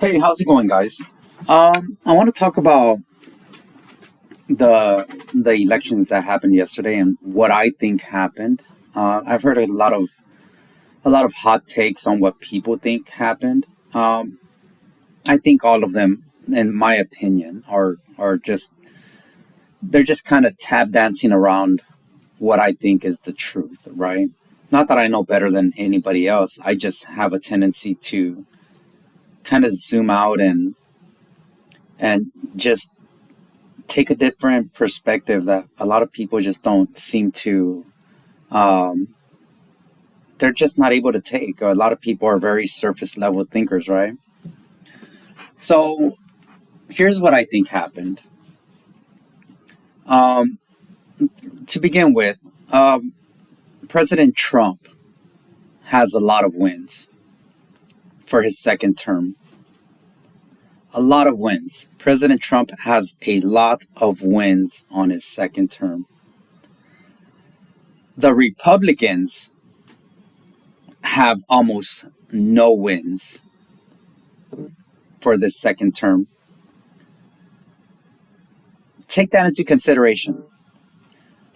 Hey, how's it going, guys? I want to talk about the elections that happened yesterday and what I think happened. I've heard a lot of hot takes on what people think happened. I think all of them, in my opinion, are just they're just kind of tap dancing around what I think is the truth, right? Not that I know better than anybody else. I just have a tendency to kind of zoom out and just take a different perspective that a lot of people just don't seem to um, they're just not able to take. A lot of people are very surface level thinkers, right? So here's what I think happened. um, to begin with, um, President Trump has a lot of wins for his second term. A lot of wins. President Trump has a lot of wins on his second term. The Republicans have almost no wins for this second term. Take that into consideration.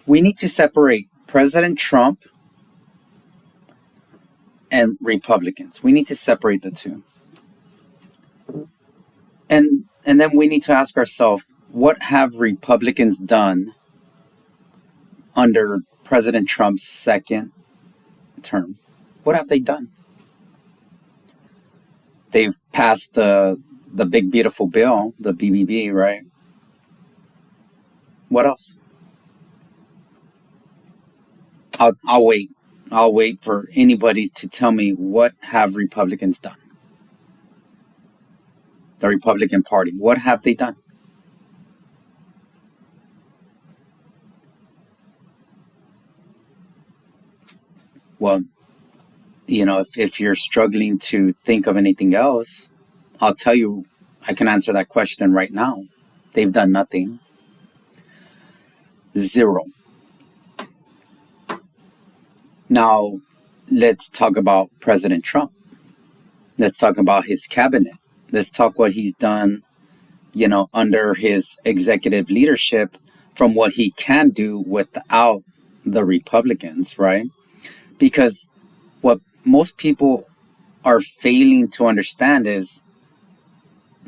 We need to separate President Trump and Republicans. We need to separate the two. And then we need to ask ourselves, what have Republicans done under President Trump's second term? What have they done? They've passed the big beautiful bill, the BBB, right? What else? I'll wait. I'll wait for anybody to tell me what have Republicans done. The Republican Party. What have they done? Well, if you're struggling to think of anything else, I'll tell you, I can answer that question right now. They've done nothing. Zero. Now, let's talk about President Trump. Let's talk about his cabinet. Let's talk what he's done, under his executive leadership from what he can do without the Republicans, right? Because what most people are failing to understand is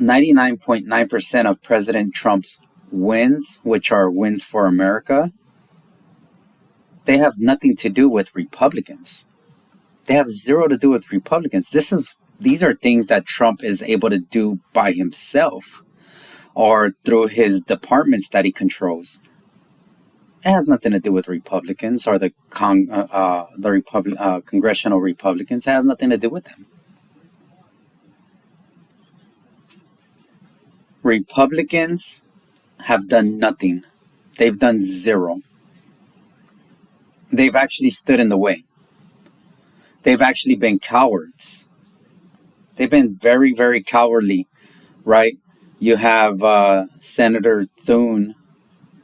99.9% of President Trump's wins, which are wins for America, they have nothing to do with Republicans. They have zero to do with Republicans. These are things that Trump is able to do by himself or through his departments that he controls. It has nothing to do with Republicans or the congressional Republicans. It has nothing to do with them. Republicans have done nothing. They've done zero. They've actually stood in the way. They've actually been cowards. They've been very, very cowardly, right? You have Senator Thune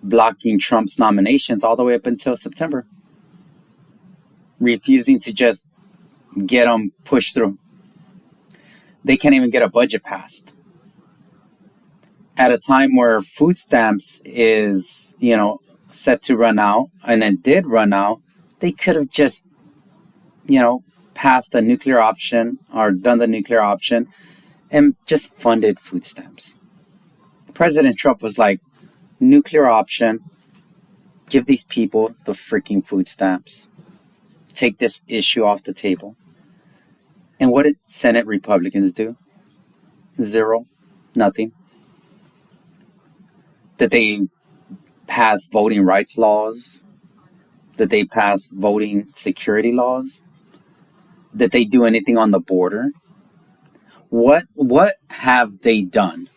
blocking Trump's nominations all the way up until September, refusing to just get them pushed through. They can't even get a budget passed. At a time where food stamps is, set to run out, and it did run out, they could have just, passed a nuclear option or done the nuclear option and just funded food stamps. President Trump was like, nuclear option, give these people the freaking food stamps, take this issue off the table. And what did Senate Republicans do? Zero, nothing. Did they pass voting rights laws? Did they pass voting security laws? Did they do anything on the border? What have they done?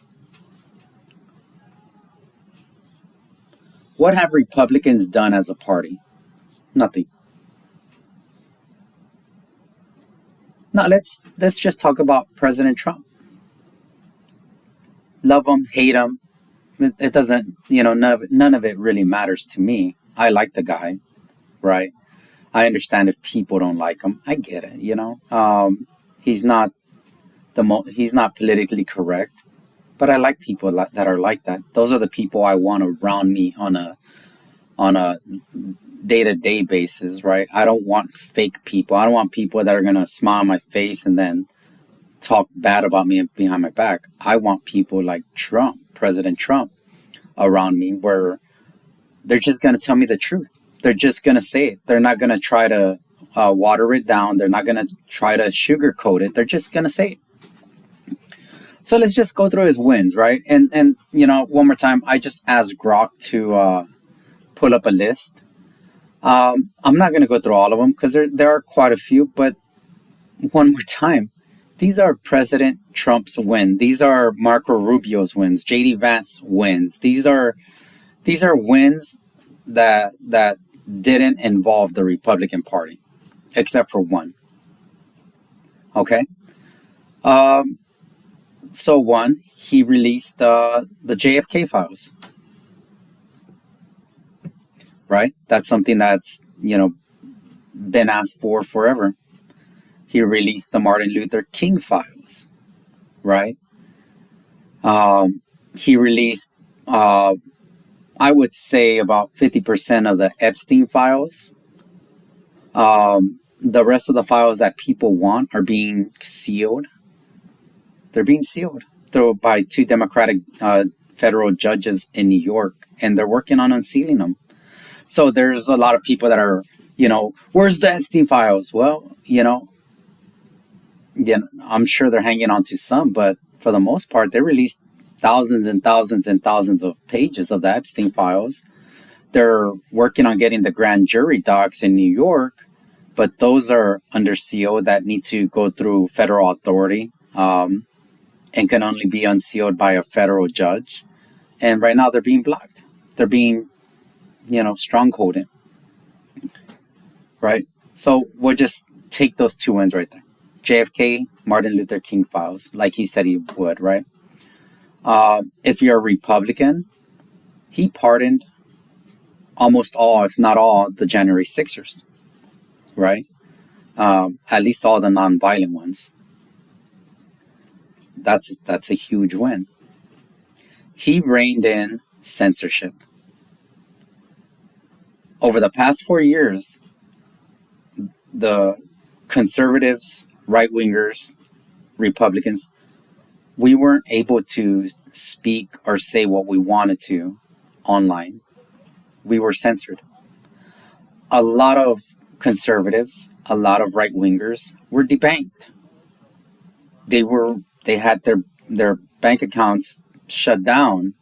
What have Republicans done as a party? Nothing. Now let's just talk about President Trump. Love him, hate him. It doesn't, none of it really matters to me. I like the guy, right? I understand if people don't like him. I get it, He's not he's not politically correct, but I like people that are like that. Those are the people I want around me on a day-to-day basis, right? I don't want fake people. I don't want people that are going to smile on my face and then talk bad about me behind my back. I want people like Trump, President Trump, around me where they're just going to tell me the truth. They're just going to say it. They're not going to try to water it down. They're not going to try to sugarcoat it. They're just going to say it. So let's just go through his wins, right? And one more time, I just asked Grok to pull up a list. I'm not going to go through all of them because there are quite a few, but one more time, these are President Trump's wins. These are Marco Rubio's wins, J.D. Vance wins. These are wins that didn't involve the Republican Party, except for one. Okay? So one, he released the JFK files. Right? That's something that's, been asked for forever. He released the Martin Luther King files. Right? He released, I would say, about 50% of the Epstein files. The rest of the files that people want are being sealed. They're being sealed by two Democratic federal judges in New York, and they're working on unsealing them. So there's a lot of people that are, where's the Epstein files? Well, I'm sure they're hanging on to some, but for the most part, they released thousands and thousands and thousands of pages of the Epstein files. They're working on getting the grand jury docs in New York, but those are under seal that need to go through federal authority and can only be unsealed by a federal judge. And right now they're being blocked. They're being strongholded, right? So we'll just take those two wins right there. JFK, Martin Luther King files, like he said he would, right? If you're a Republican, he pardoned almost all, if not all, the January 6ers, right? At least all the nonviolent ones. That's a huge win. He reined in censorship. Over the past 4 years, the conservatives, right-wingers, Republicans, we weren't able to speak or say what we wanted to online. We were censored. A lot of conservatives, a lot of right-wingers were debanked. They had their bank accounts shut down,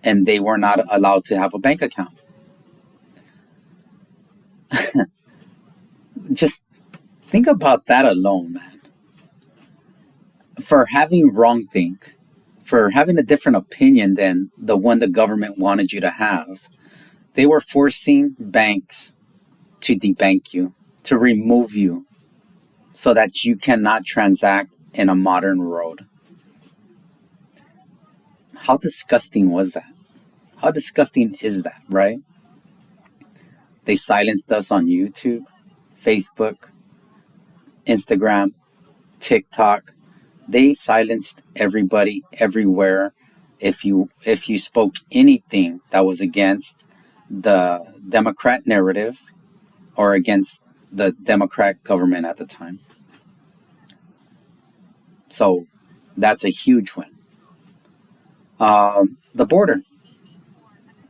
and they were not allowed to have a bank account. Just think about that alone, man. For having wrongthink, for having a different opinion than the one the government wanted you to have, they were forcing banks to debank you, to remove you, so that you cannot transact in a modern world. How disgusting was that? How disgusting is that, right? They silenced us on YouTube, Facebook, Instagram, TikTok. They silenced everybody everywhere if you spoke anything that was against the Democrat narrative or against the Democrat government at the time. So that's a huge win. The border.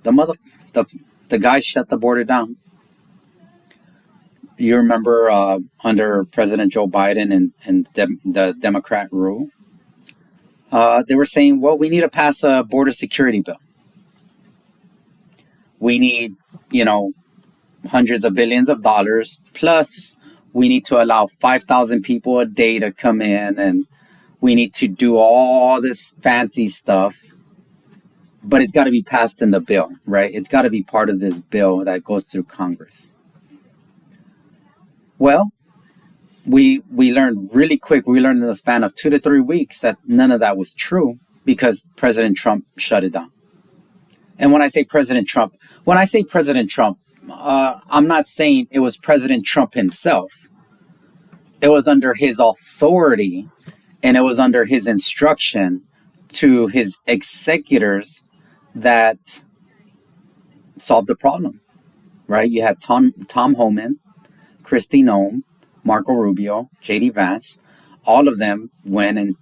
The guy shut the border down. You remember under President Joe Biden and the Democrat rule, they were saying, well, we need to pass a border security bill. We need, hundreds of billions of dollars, plus we need to allow 5,000 people a day to come in, and we need to do all this fancy stuff. But it's got to be passed in the bill, right? It's got to be part of this bill that goes through Congress. Well, we learned really quick. We learned in the span of 2 to 3 weeks that none of that was true because President Trump shut it down. And when I say President Trump, I'm not saying it was President Trump himself. It was under his authority And it was under his instruction to his executors that solved the problem, right? You had Tom Homan, Kristi Noem, Marco Rubio, JD Vance. All of them went and,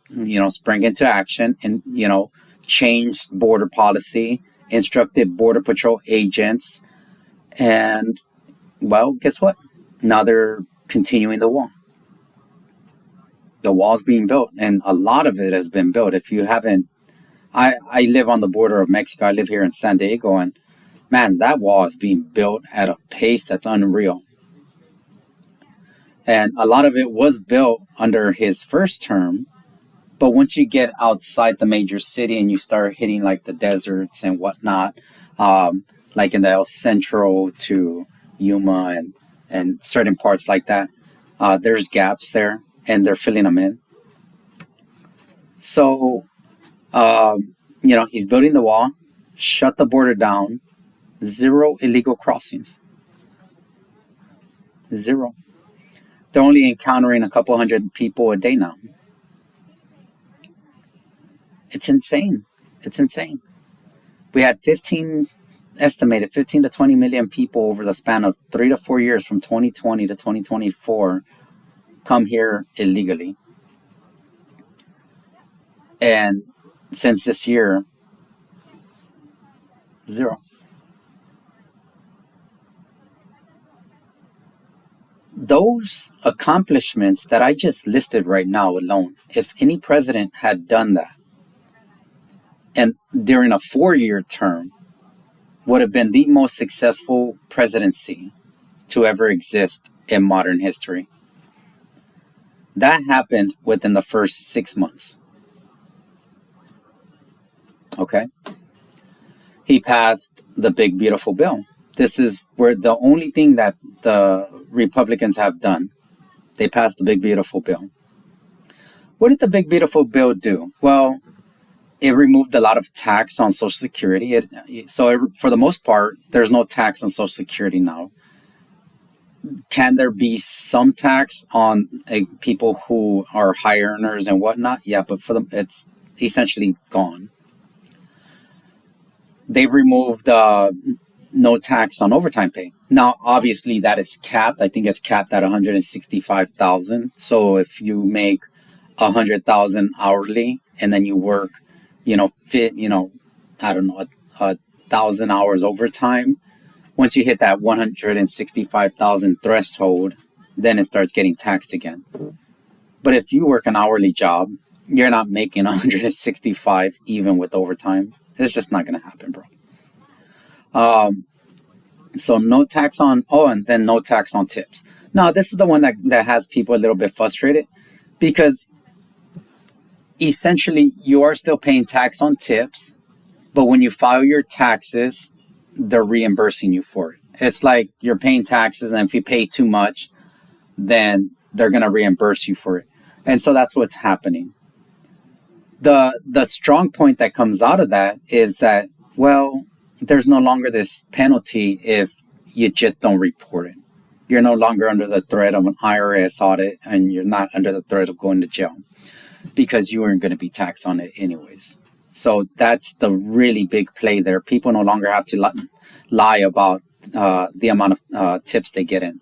sprang into action and, changed border policy, instructed Border Patrol agents. And, well, guess what? Now they're continuing the wall. The wall's being built, and a lot of it has been built. If you haven't, I live on the border of Mexico. I live here in San Diego, and man, that wall is being built at a pace that's unreal. And a lot of it was built under his first term. But once you get outside the major city and you start hitting like the deserts and whatnot, like in the El Centro to Yuma and certain parts like that, there's gaps there and they're filling them in. So, he's building the wall, shut the border down, 0 illegal crossings. 0. They're only encountering a couple hundred people a day now. It's insane. It's insane. We had estimated 15 to 20 million people over the span of 3 to 4 years from 2020 to 2024 come here illegally. And since this year, 0. Those accomplishments that I just listed right now alone, if any president had done that, and during a 4-year term, would have been the most successful presidency to ever exist in modern history. That happened within the first 6 months. Okay? He passed the Big Beautiful Bill. This is where the only thing that the Republicans have done. They passed the Big Beautiful Bill. What did the Big Beautiful Bill do? Well, it removed a lot of tax on Social Security. For the most part, there's no tax on Social Security now. Can there be some tax on people who are high earners and whatnot? Yeah, but for them, it's essentially gone. They've removed no tax on overtime pay. Now, obviously, that is capped. I think it's capped at $165,000. So if you make $100,000 hourly and then you work, I don't know, 1,000 hours overtime. Once you hit that 165,000 threshold, then it starts getting taxed again. But if you work an hourly job, you're not making 165 even with overtime. It's just not going to happen, bro. So no tax on, and then no tax on tips. Now, this is the one that has people a little bit frustrated because essentially you are still paying tax on tips, but when you file your taxes, they're reimbursing you for it. It's like you're paying taxes, and if you pay too much, then they're going to reimburse you for it. And so that's what's happening. The strong point that comes out of that is that, well, there's no longer this penalty if you just don't report it. You're no longer under the threat of an IRS audit, and you're not under the threat of going to jail because you weren't going to be taxed on it anyways. So that's the really big play there. People no longer have to lie about the amount of tips they get in.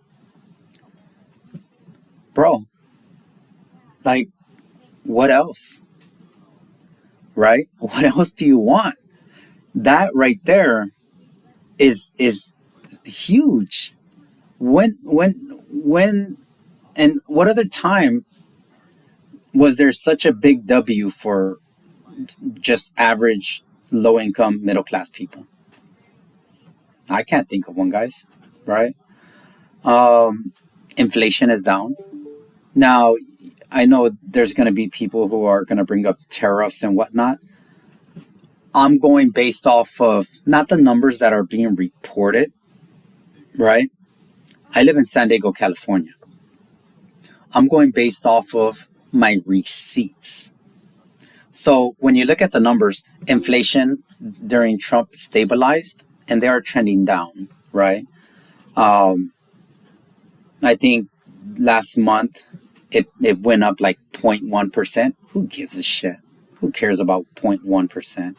Bro, like, what else? Right? What else do you want? That right there is huge. When and what other time was there such a big W for just average low income middle class people? I can't think of one, guys. Right? Inflation is down. Now, I know there's going to be people who are going to bring up tariffs and whatnot. I'm going based off of not the numbers that are being reported, right? I live in San Diego, California. I'm going based off of my receipts. So when you look at the numbers, inflation during Trump stabilized and they are trending down, right? I think last month it went up like 0.1%. Who gives a shit? Who cares about 0.1%?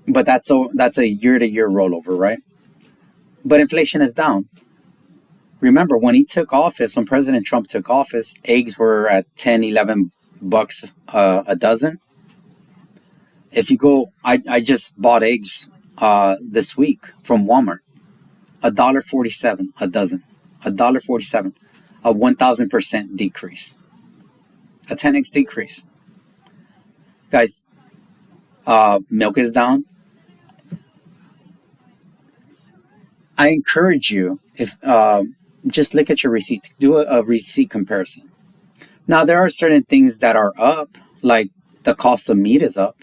But that's a year-to-year rollover, right? But inflation is down. Remember, when he took office, when President Trump took office, eggs were at 10, 11 bucks a dozen. If you go, I just bought eggs this week from Walmart. $1.47 a dozen. $1.47. A 1,000% decrease. A 10x decrease. Guys, milk is down. I encourage you, if just look at your receipts, do a receipt comparison. Now, there are certain things that are up, like the cost of meat is up,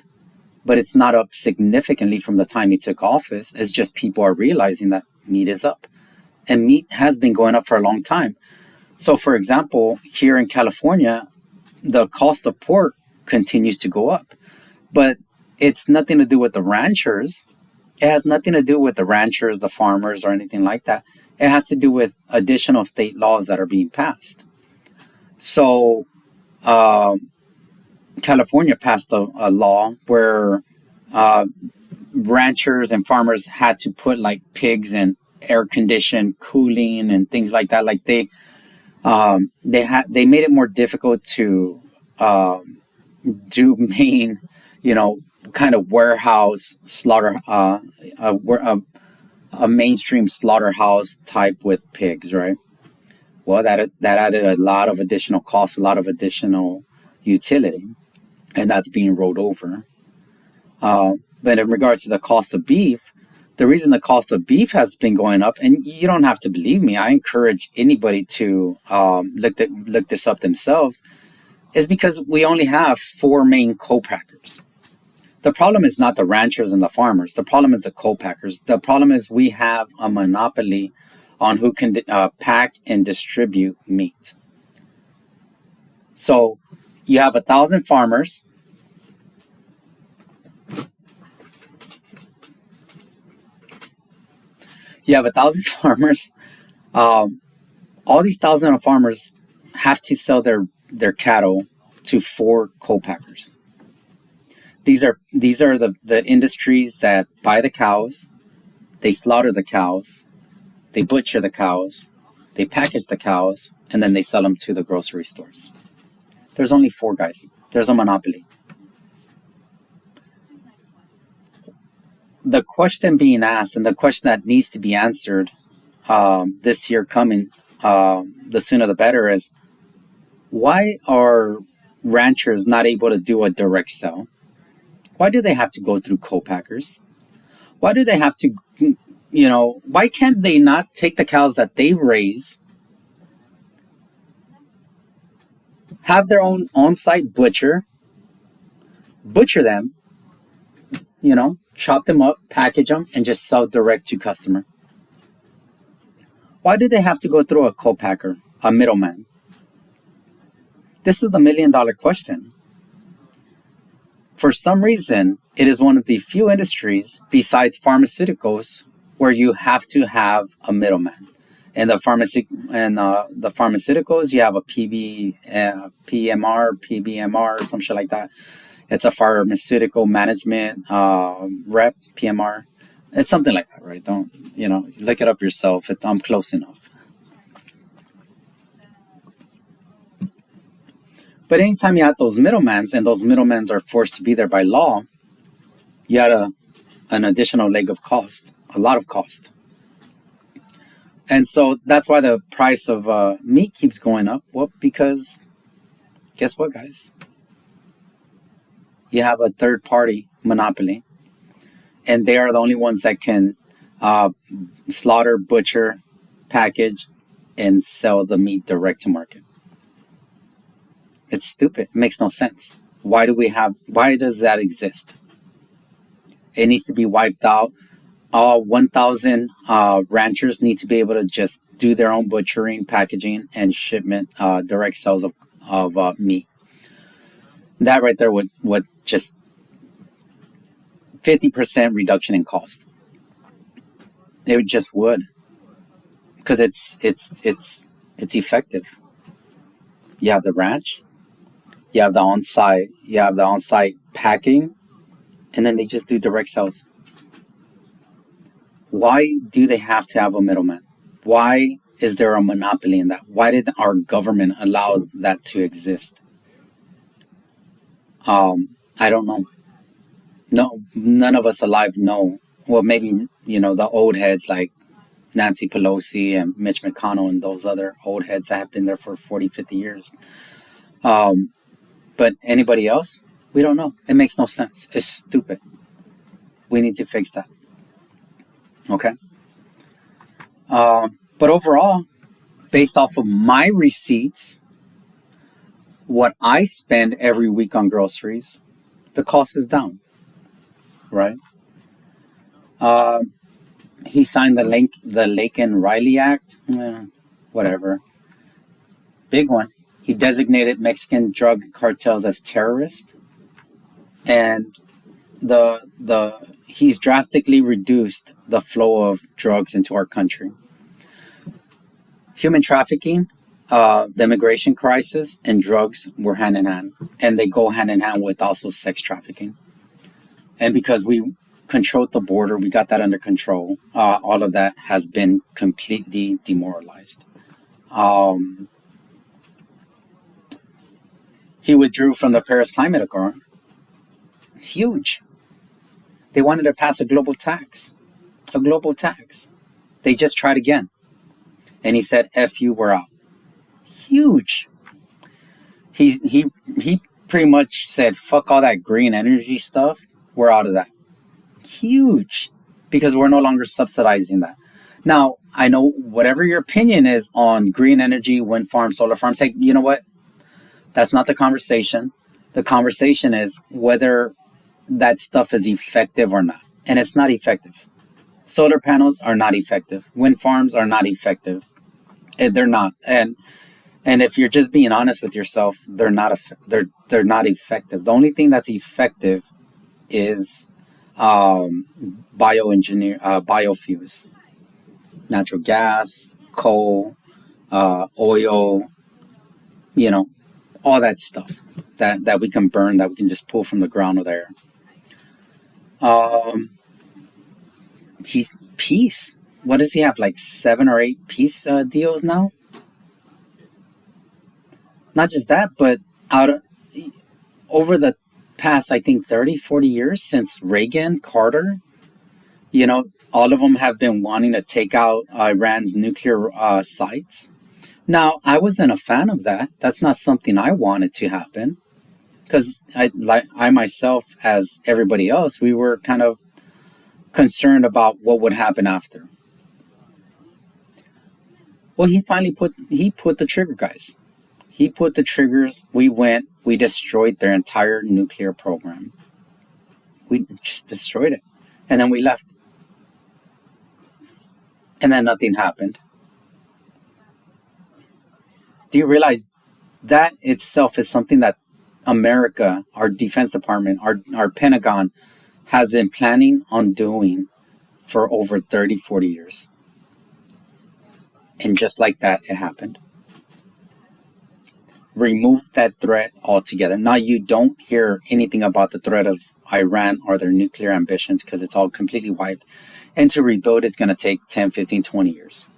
but it's not up significantly from the time he took office. It's just people are realizing that meat is up. And meat has been going up for a long time. So, for example, here in California, the cost of pork continues to go up. But it's nothing to do with the ranchers. It has nothing to do with the ranchers, the farmers, or anything like that. It has to do with additional state laws that are being passed. So, California passed a law where ranchers and farmers had to put like pigs in air conditioned cooling and things like that. Like they made it more difficult to do main, kind of warehouse slaughter, a mainstream slaughterhouse type with pigs, right? Well, that added a lot of additional costs, a lot of additional utility, and that's being rolled over. But in regards to the cost of beef, the reason the cost of beef has been going up, and you don't have to believe me, I encourage anybody to look this up themselves, is because we only have 4 main co-packers. The problem is not the ranchers and the farmers. The problem is the co-packers. The problem is we have a monopoly on who can pack and distribute meat. So you have 1,000 farmers. You have 1,000 farmers. All these 1,000 farmers have to sell their cattle to 4 co-packers. These are the industries that buy the cows, they slaughter the cows, they butcher the cows, they package the cows, and then they sell them to the grocery stores. There's only 4 guys. There's a monopoly. The question being asked, and the question that needs to be answered this year coming, the sooner the better, is why are ranchers not able to do a direct sell? Why do they have to go through co-packers? Why do they have to, why can't they not take the cows that they raise, have their own on-site butcher them, chop them up, package them, and just sell direct to customer? Why do they have to go through a co-packer, a middleman? This is the $1 million question. For some reason, it is one of the few industries besides pharmaceuticals where you have to have a middleman. In the pharmaceuticals, you have a PBMR, some shit like that. It's a pharmaceutical management rep, PMR. It's something like that, right? Don't, look it up yourself. I'm close enough. But anytime you have those middlemen, and those middlemen are forced to be there by law, you add an additional leg of cost, a lot of cost. And so that's why the price of meat keeps going up. Well, because guess what, guys? You have a third-party monopoly, and they are the only ones that can slaughter, butcher, package, and sell the meat direct to market. It's stupid. It makes no sense. Why does that exist? It needs to be wiped out. All 1,000 ranchers need to be able to just do their own butchering, packaging, and shipment, direct sales of meat. That right there would just 50% reduction in cost. It just would, because it's It's effective. You have the ranch, you have the on-site packing, and then they just do direct sales. Why do they have to have a middleman? Why is there a monopoly in that? Why did our government allow that to exist? I don't know. No, none of us alive know. Well, maybe, the old heads like Nancy Pelosi and Mitch McConnell and those other old heads that have been there for 40, 50 years. But anybody else, we don't know. It makes no sense. It's stupid. We need to fix that. Okay? But overall, based off of my receipts, what I spend every week on groceries, the cost is down. Right? He signed the Laken Riley Act. Whatever. Big one. He designated Mexican drug cartels as terrorists, and he's drastically reduced the flow of drugs into our country. Human trafficking, the immigration crisis, and drugs were hand in hand, and they go hand in hand with also sex trafficking. And because we controlled the border, we got that under control. All of that has been completely demoralized. He withdrew from the Paris Climate Accord. Huge. They wanted to pass a global tax. A global tax. They just tried again. And he said, F you, we're out. Huge. He pretty much said, fuck all that green energy stuff. We're out of that. Huge. Because we're no longer subsidizing that. Now, I know whatever your opinion is on green energy, wind farms, solar farms, hey, you know what? That's not the conversation. The conversation is whether that stuff is effective or not. And it's not effective. Solar panels are not effective. Wind farms are not effective. They're not. And if you're just being honest with yourself, they're not effective. The only thing that's effective is biofuels, natural gas, coal, oil, all that stuff that we can burn, that we can just pull from the ground or the air. He's peace. What does he have? Like 7 or 8 peace deals now? Not just that, but over the past, I think 30, 40 years since Reagan, Carter, all of them have been wanting to take out Iran's nuclear sites. Now, I wasn't a fan of that. That's not something I wanted to happen, because I myself, as everybody else, we were kind of concerned about what would happen after. Well, he put the trigger, guys. He put the triggers. We destroyed their entire nuclear program. We just destroyed it. And then we left. And then nothing happened. Do you realize that itself is something that America, our Defense Department, our Pentagon has been planning on doing for over 30, 40 years? And just like that, it happened. Remove that threat altogether. Now you don't hear anything about the threat of Iran or their nuclear ambitions, because it's all completely wiped. And to rebuild, it's going to take 10, 15, 20 years.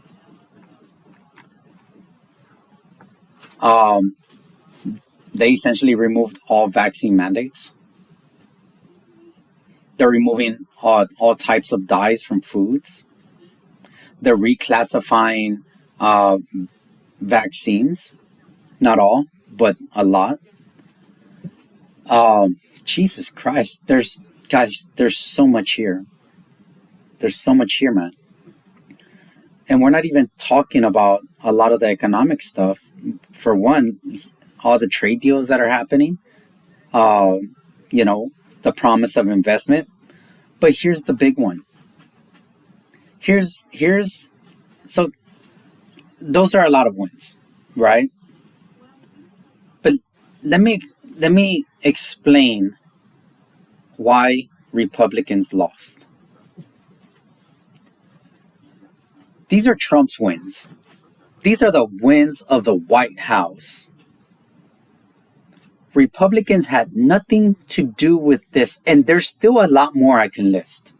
They essentially removed all vaccine mandates. They're removing all types of dyes from foods. They're reclassifying vaccines. Not all, but a lot. Jesus Christ. There's so much here. There's so much here, man. And we're not even talking about a lot of the economic stuff. For one, all the trade deals that are happening, the promise of investment. But here's the big one. So those are a lot of wins, right? But let me explain why Republicans lost. These are Trump's wins. These are the wins of the White House. Republicans had nothing to do with this, and there's still a lot more I can list.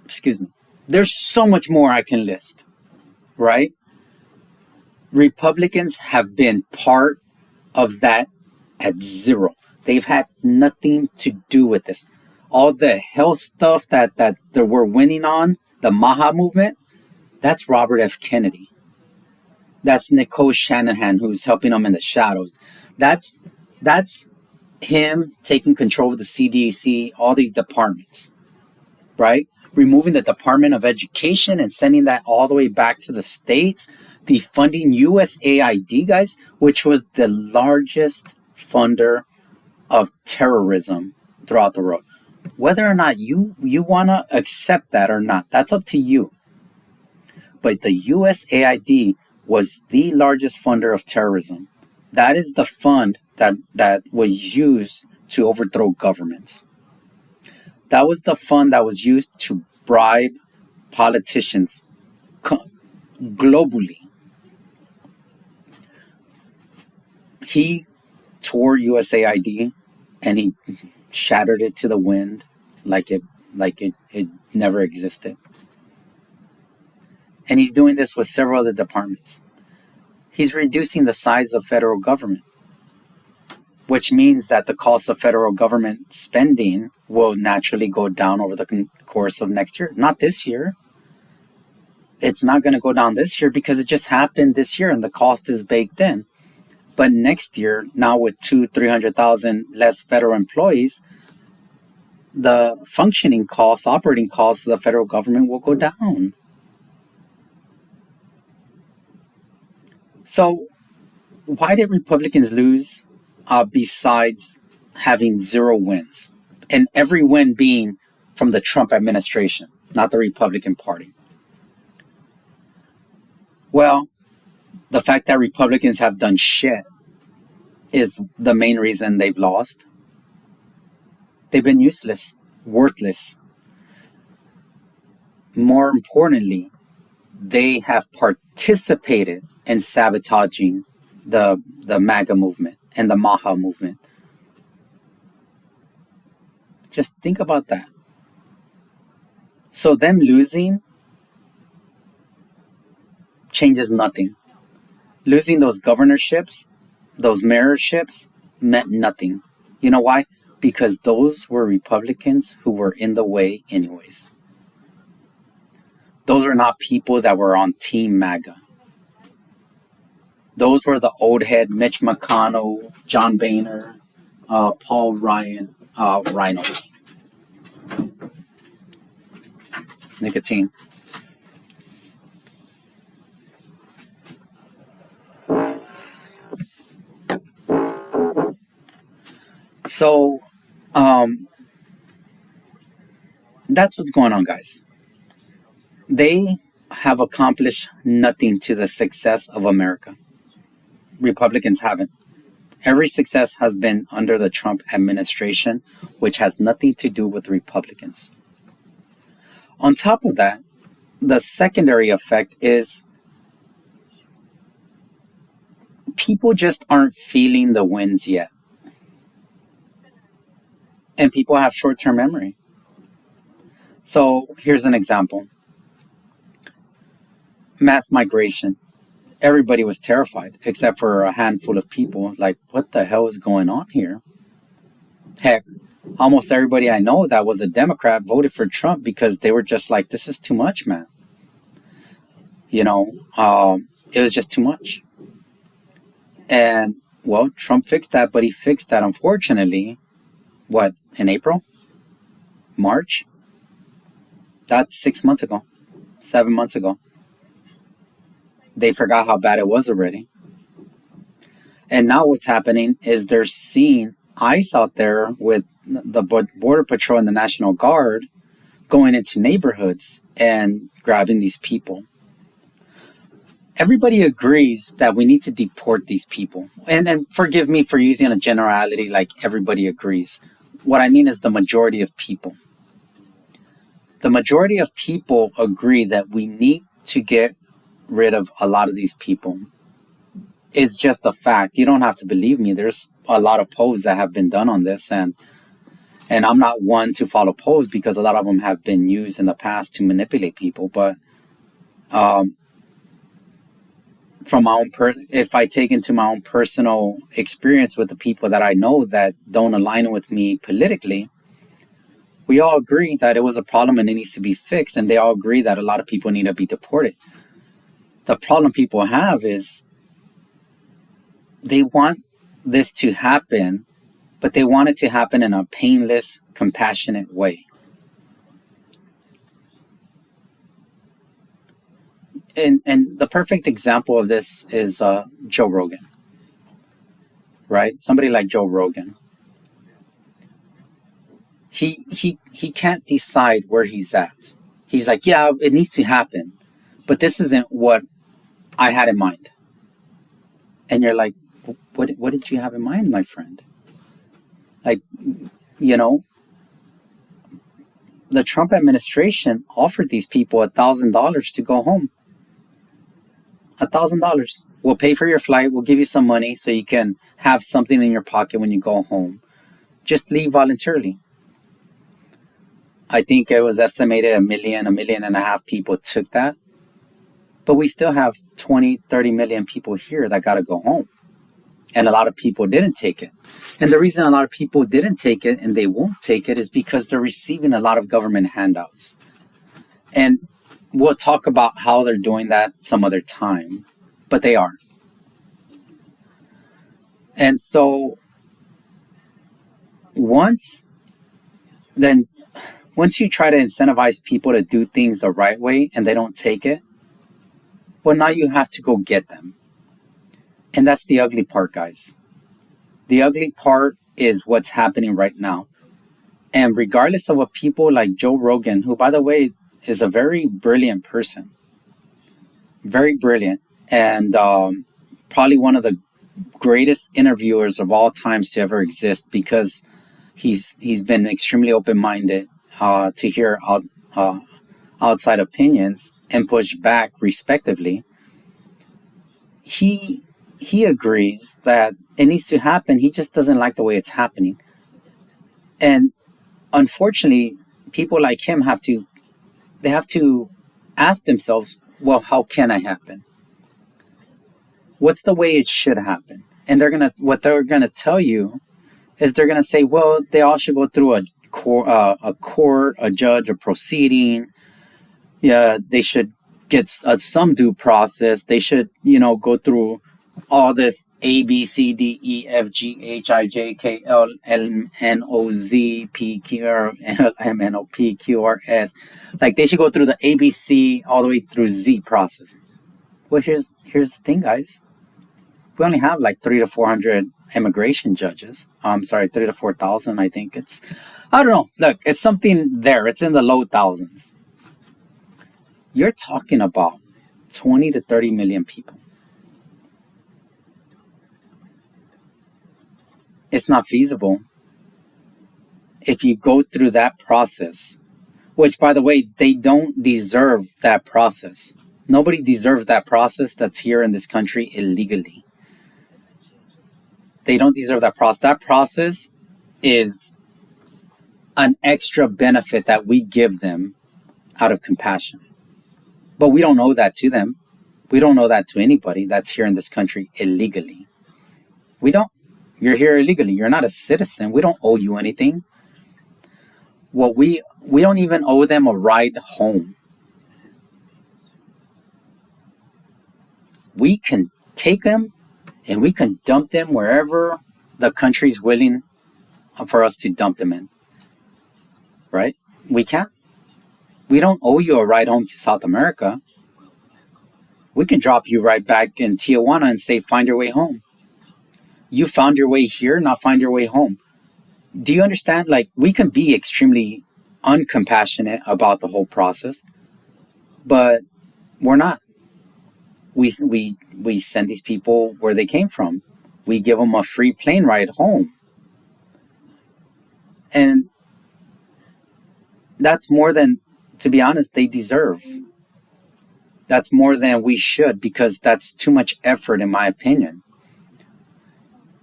Excuse me. There's so much more I can list, right? Republicans have been part of that at zero. They've had nothing to do with this. All the health stuff that they were winning on, the MAHA movement, that's Robert F. Kennedy. That's Nicole Shanahan, who's helping them in the shadows. That's him taking control of the CDC, all these departments, right? Removing the Department of Education and sending that all the way back to the states. Defunding USAID, guys, which was the largest funder of terrorism throughout the world. Whether or not you want to accept that or not, that's up to you. But the USAID was the largest funder of terrorism. That is the fund that was used to overthrow governments. That was the fund that was used to bribe politicians globally. He tore USAID and he shattered it to the wind like it never existed. And he's doing this with several other departments. He's reducing the size of federal government, which means that the cost of federal government spending will naturally go down over the course of next year. Not this year. It's not going to go down this year because it just happened this year and the cost is baked in. But next year, now with 300,000 less federal employees, the functioning costs, operating costs of the federal government will go down. So why did Republicans lose besides having zero wins? And every win being from the Trump administration, not the Republican Party. Well, the fact that Republicans have done shit is the main reason they've lost. They've been useless, worthless. More importantly, they have participated in sabotaging the MAGA movement and the MAHA movement. Just think about that. So them losing changes nothing. Losing those governorships, those mayorships, meant nothing. You know why? Because those were Republicans who were in the way anyways. Those are not people that were on Team MAGA. Those were the old head Mitch McConnell, John Boehner, Paul Ryan, rhinos. Nicotine. So, that's what's going on, guys. They have accomplished nothing to the success of America. Republicans haven't. Every success has been under the Trump administration, which has nothing to do with Republicans. On top of that, the secondary effect is people just aren't feeling the wins yet. And people have short-term memory. So here's an example. Mass migration. Everybody was terrified, except for a handful of people. Like, what the hell is going on here? Heck, almost everybody I know that was a Democrat voted for Trump because they were just like, this is too much, man. You know, it was just too much. And, well, Trump fixed that, but he fixed that, unfortunately, what, in April? March? That's 6 months ago, 7 months ago. They forgot how bad it was already. And now what's happening is they're seeing ICE out there with the Border Patrol and the National Guard going into neighborhoods and grabbing these people. Everybody agrees that we need to deport these people. And forgive me for using a generality like everybody agrees. What I mean is the majority of people. The majority of people agree that we need to get rid of a lot of these people. It's just a fact. You don't have to believe me. There's a lot of polls that have been done on this, and I'm not one to follow polls because a lot of them have been used in the past to manipulate people. But um, from my own if I take into my own personal experience with the people that I know that don't align with me politically, we all agree that it was a problem and it needs to be fixed, and they all agree that a lot of people need to be deported. The problem people have is they want this to happen, but they want it to happen in a painless, compassionate way. And the perfect example of this is Joe Rogan, right? Somebody like Joe Rogan. He can't decide where he's at. He's like, yeah, it needs to happen, but this isn't what I had in mind. And you're like, what did you have in mind, my friend? Like, you know, the Trump administration offered these people $1,000 to go home. $1,000. We'll pay for your flight. We'll give you some money so you can have something in your pocket when you go home. Just leave voluntarily. I think it was estimated 1.5 million people took that. But we still have 20, 30 million people here that got to go home. And a lot of people didn't take it. And the reason a lot of people didn't take it and they won't take it is because they're receiving a lot of government handouts. And we'll talk about how they're doing that some other time, but they are. And so once you try to incentivize people to do things the right way and they don't take it, well, now you have to go get them. And that's the ugly part, guys. The ugly part is what's happening right now. And regardless of what people like Joe Rogan, who, by the way, is a very brilliant person, very brilliant, and probably one of the greatest interviewers of all times to ever exist, because he's been extremely open-minded to hear outside opinions and push back respectively. He agrees that it needs to happen. He just doesn't like the way it's happening. And unfortunately, people like him have to ask themselves, well, how can it happen? What's the way it should happen? And what they're gonna tell you is they're gonna say, well, they all should go through a court, a judge, a proceeding. Yeah, they should get some due process. They should, go through all this A, B, C, D, E, F, G, H, I, J, K, L, M, N, O, Z, P, Q, R, L, M, N, O, P, Q, R, S. Like, they should go through the A, B, C all the way through Z process. Well, here's the thing, guys. We only have like 300 to 400 immigration judges. I'm sorry, 3,000 to 4,000. I think I don't know. Look, it's something there. It's in the low thousands. You're talking about 20 to 30 million people. It's not feasible. If you go through that process, which, by the way, they don't deserve that process. Nobody deserves that process that's here in this country illegally. They don't deserve that process. That process is an extra benefit that we give them out of compassion. But we don't owe that to them. We don't owe that to anybody that's here in this country illegally. We don't. You're here illegally. You're not a citizen. We don't owe you anything. Well, we don't even owe them a ride home. We can take them and we can dump them wherever the country's willing for us to dump them in. Right? We can. We don't owe you a ride home to South America. We can drop you right back in Tijuana and say, find your way home. You found your way here, now find your way home. Do you understand? Like, we can be extremely uncompassionate about the whole process, but we're not. We send these people where they came from. We give them a free plane ride home. And that's more than, to be honest, they deserve. That's more than we should, because that's too much effort, in my opinion.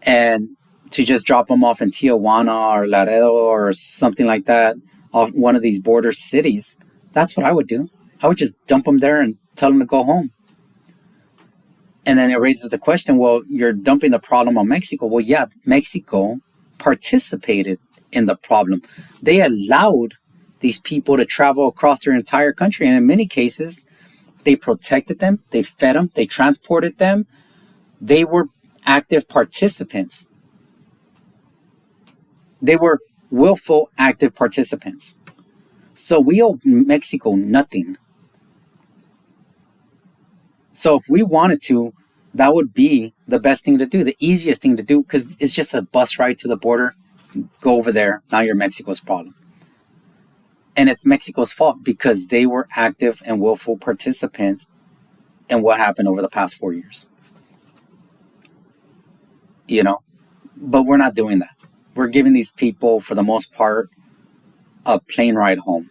And to just drop them off in Tijuana or Laredo or something like that, off one of these border cities, that's what I would do. I would just dump them there and tell them to go home. And then it raises the question, well, you're dumping the problem on Mexico. Well, yeah, Mexico participated in the problem. They allowed these people to travel across their entire country. And in many cases, they protected them, they fed them, they transported them. They were active participants. They were willful, active participants. So we owe Mexico nothing. So if we wanted to, that would be the best thing to do, the easiest thing to do, because it's just a bus ride to the border. Go over there. Now you're Mexico's problem. And it's Mexico's fault because they were active and willful participants in what happened over the past 4 years. You know, but we're not doing that. We're giving these people, for the most part, a plane ride home.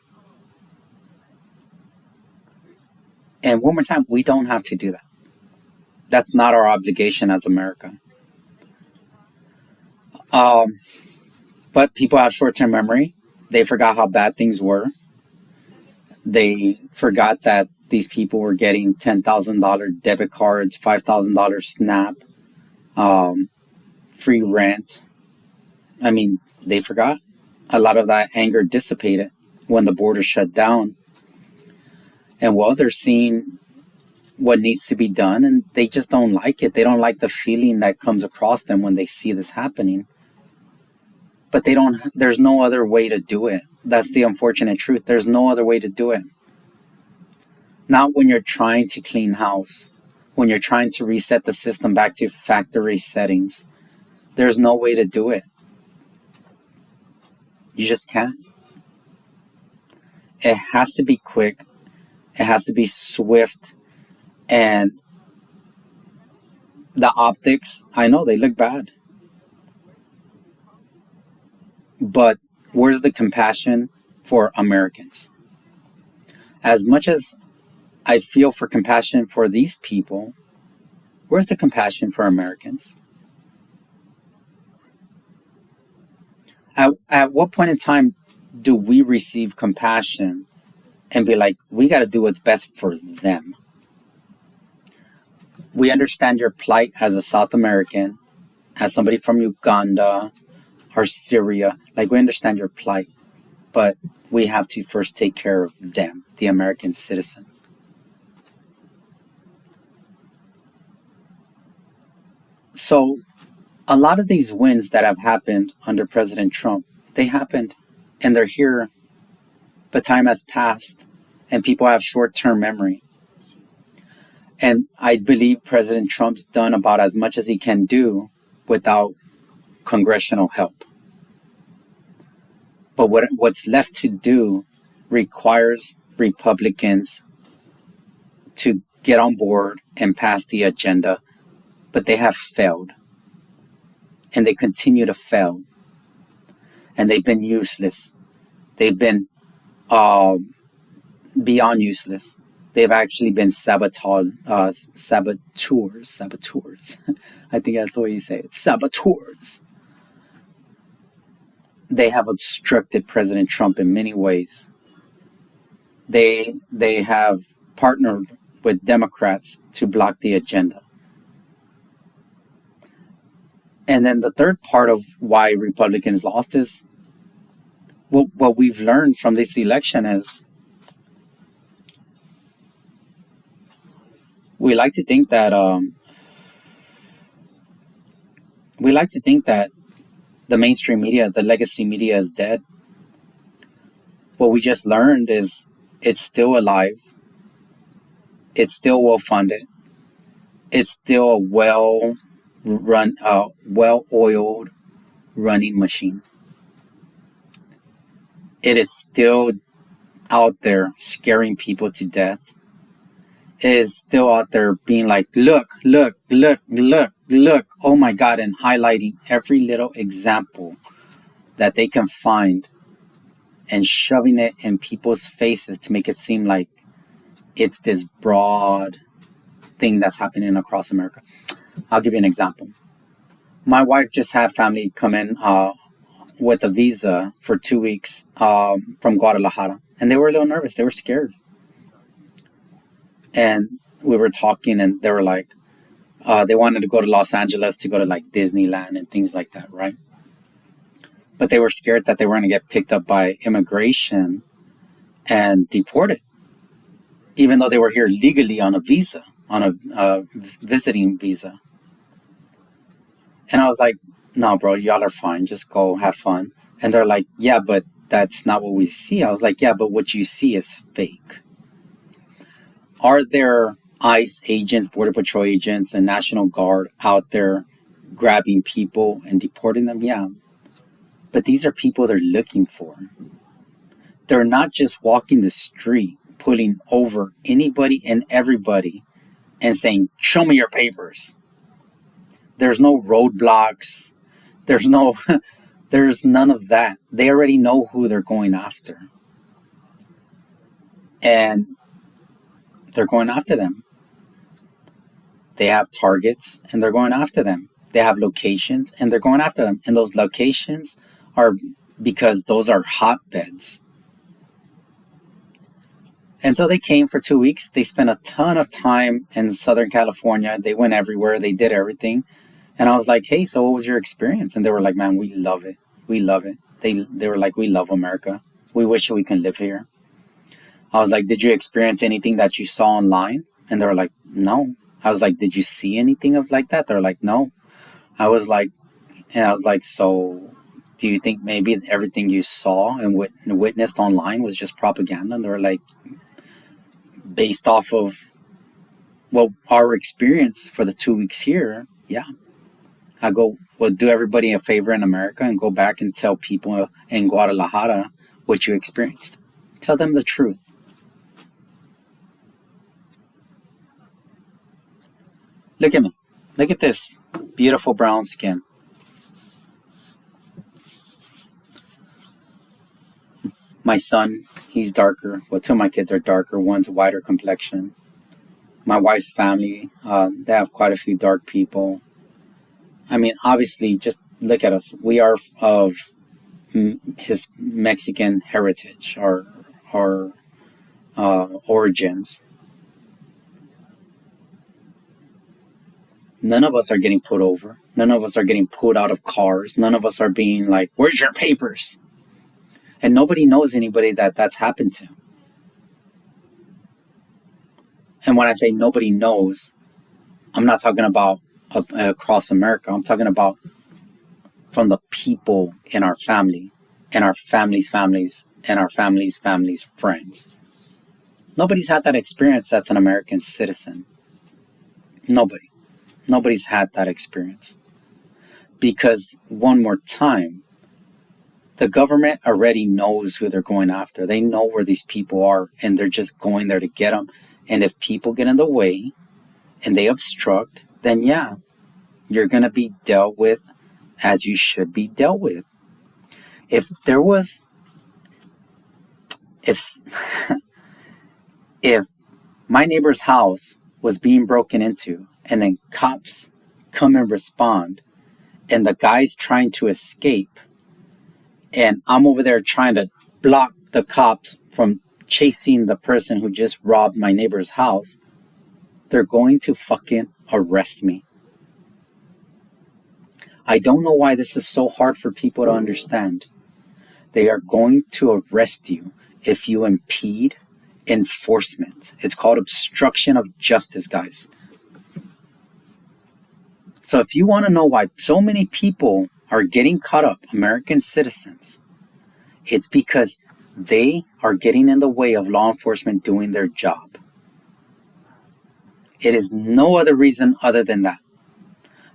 And one more time, we don't have to do that. That's not our obligation as America. But people have short-term memory. They forgot how bad things were. They forgot that these people were getting $10,000 debit cards, $5,000 SNAP, free rent. I mean, they forgot. A lot of that anger dissipated when the border shut down. And well, they're seeing what needs to be done, and they just don't like it. They don't like the feeling that comes across them when they see this happening. But there's no other way to do it. That's the unfortunate truth. There's no other way to do it. Not when you're trying to clean house, when you're trying to reset the system back to factory settings. There's no way to do it. You just can't. It has to be quick. It has to be swift. And the optics, I know they look bad. But where's the compassion for Americans? As much as I feel for compassion for these people, where's the compassion for Americans? At what point in time do we receive compassion and be like, we got to do what's best for them? We understand your plight as a South American, as somebody from Uganda or Syria. Like, we understand your plight, but we have to first take care of them, the American citizen. So a lot of these wins that have happened under President Trump, they happened and they're here, but time has passed and people have short-term memory. And I believe President Trump's done about as much as he can do without congressional help. But what's left to do requires Republicans to get on board and pass the agenda, but they have failed. And they continue to fail. And they've been useless. They've been beyond useless. They've actually been saboteurs. I think that's the way you say it. Saboteurs. They have obstructed President Trump in many ways. They have partnered with Democrats to block the agenda. And then the third part of why Republicans lost is, well, what we've learned from this election is we like to think that the mainstream media, the legacy media, is dead. What we just learned is it's still alive. It's still well funded. It's still a well-oiled running machine. It is still out there scaring people to death. It is still out there being like, look, oh my God, and highlighting every little example that they can find and shoving it in people's faces to make it seem like it's this broad thing that's happening across America. I'll give you an example. My wife just had family come in with a visa for 2 weeks from Guadalajara, and they were a little nervous. They were scared. And we were talking, and they were like, they wanted to go to Los Angeles to go to like Disneyland and things like that, right? But they were scared that they were going to get picked up by immigration and deported, even though they were here legally on a visa, on a visiting visa. And I was like, no, bro, y'all are fine. Just go have fun. And they're like, yeah, but that's not what we see. I was like, yeah, but what you see is fake. Are there ICE agents, Border Patrol agents, and National Guard out there grabbing people and deporting them? Yeah. But these are people they're looking for. They're not just walking the street, pulling over anybody and everybody and saying, show me your papers. There's no roadblocks. There's none of that. They already know who they're going after. And they're going after them. They have targets and they're going after them. They have locations and they're going after them. And those locations are because those are hotbeds. And so they came for 2 weeks. They spent a ton of time in Southern California. They went everywhere. They did everything. And I was like, hey, so what was your experience? And they were like, man, we love it. We love it. They were like, we love America. We wish we can live here. I was like, did you experience anything that you saw online? And they were like, no. I was like, did you see anything of like that? They're like, no. I was like, so do you think maybe everything you saw and witnessed online was just propaganda? And they were like, based off of, well, our experience for the 2 weeks here, yeah. I go, well, do everybody a favor in America and go back and tell people in Guadalajara what you experienced. Tell them the truth. Look at me. Look at this beautiful brown skin. My son, he's darker. Well, two of my kids are darker. One's whiter complexion. My wife's family, they have quite a few dark people. I mean, obviously, just look at us. We are of his Mexican heritage, our origins. None of us are getting put over. None of us are getting pulled out of cars. None of us are being like, where's your papers? And nobody knows anybody that's happened to. And when I say nobody knows, I'm not talking about across America. I'm talking about from the people in our family, and our families' families, and our families' families' friends. Nobody's had that experience that's an American citizen. Nobody. Nobody's had that experience. Because, one more time, the government already knows who they're going after. They know where these people are, and they're just going there to get them. And if people get in the way and they obstruct, then yeah, you're going to be dealt with as you should be dealt with. If there was, if my neighbor's house was being broken into and then cops come and respond and the guy's trying to escape and I'm over there trying to block the cops from chasing the person who just robbed my neighbor's house, they're going to fucking arrest me. I don't know why this is so hard for people to understand. They are going to arrest you if you impede enforcement. It's called obstruction of justice, guys. So if you want to know why so many people are getting caught up, American citizens, it's because they are getting in the way of law enforcement doing their job. It is no other reason other than that.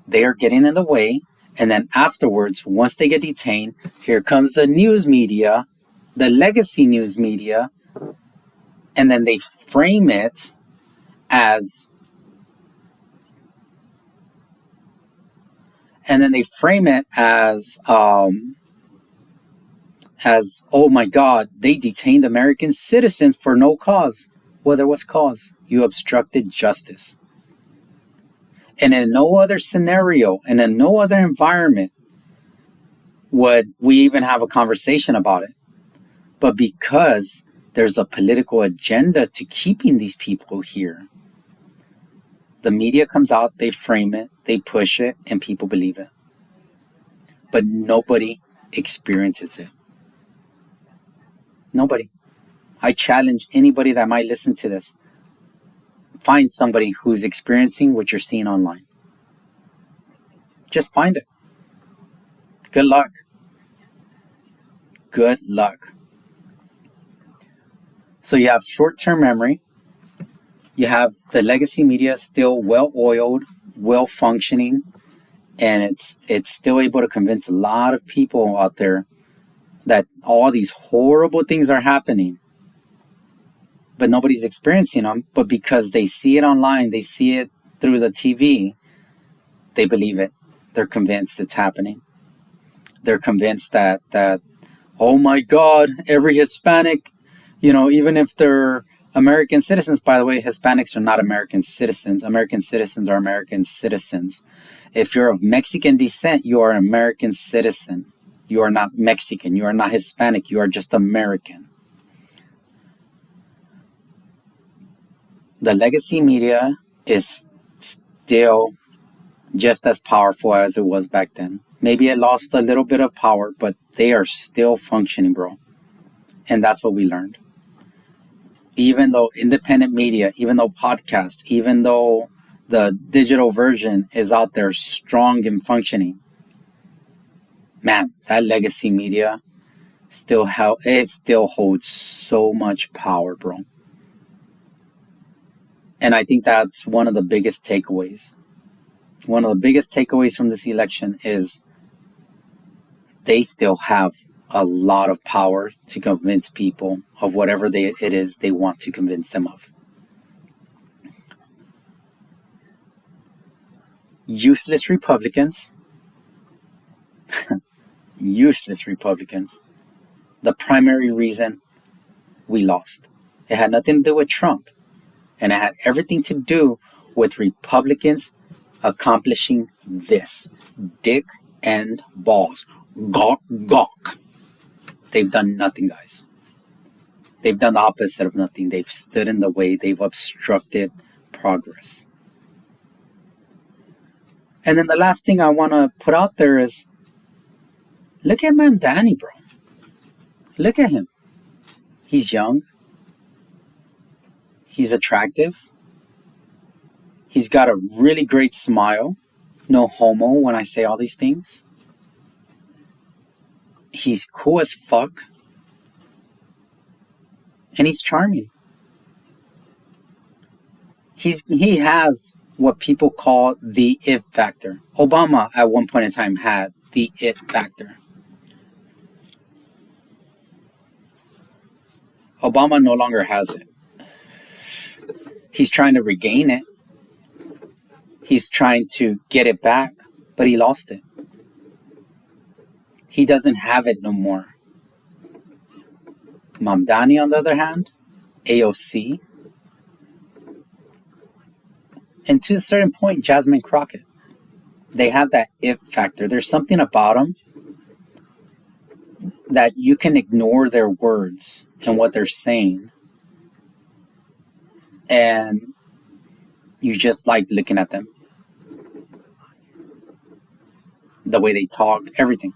They are getting in the way, and then afterwards, once they get detained, here comes the news media, the legacy news media, and then they frame it as oh my God, they detained American citizens for no cause. Well, there was cause. You obstructed justice. And in no other scenario and in no other environment would we even have a conversation about it. But because there's a political agenda to keeping these people here, the media comes out, they frame it, they push it, and people believe it. But nobody experiences it. Nobody. I challenge anybody that might listen to this. Find somebody who's experiencing what you're seeing online. Just find it. Good luck. Good luck. So you have short-term memory. You have the legacy media still well-oiled, well-functioning, and it's still able to convince a lot of people out there that all these horrible things are happening, but nobody's experiencing them. But because they see it online, they see it through the TV, they believe it. They're convinced it's happening. They're convinced that oh my God, every Hispanic, even if they're American citizens, by the way, Hispanics are not American citizens. American citizens are American citizens. If you're of Mexican descent, you are an American citizen. You are not Mexican. You are not Hispanic. You are just American. The legacy media is still just as powerful as it was back then. Maybe it lost a little bit of power, but they are still functioning, bro. And that's what we learned. Even though independent media, even though podcasts, even though the digital version is out there strong and functioning, man, that legacy media still holds so much power, bro. And I think that's one of the biggest takeaways. One of the biggest takeaways from this election is they still have a lot of power to convince people of whatever it is they want to convince them of. Useless Republicans. Useless Republicans. The primary reason we lost. It had nothing to do with Trump. And it had everything to do with Republicans accomplishing this. Dick and balls. Gawk, gawk. They've done nothing, guys. They've done the opposite of nothing. They've stood in the way. They've obstructed progress. And then the last thing I want to put out there is, look at Mamdani, bro. Look at him. He's young. He's attractive. He's got a really great smile. No homo when I say all these things. He's cool as fuck. And he's charming. He has what people call the it factor. Obama at one point in time had the it factor. Obama no longer has it. He's trying to regain it. He's trying to get it back, but he lost it. He doesn't have it no more. Mamdani, on the other hand, AOC, and to a certain point, Jasmine Crockett, they have that it factor. There's something about them that you can ignore their words and what they're saying, and you just like looking at them. The way they talk, everything.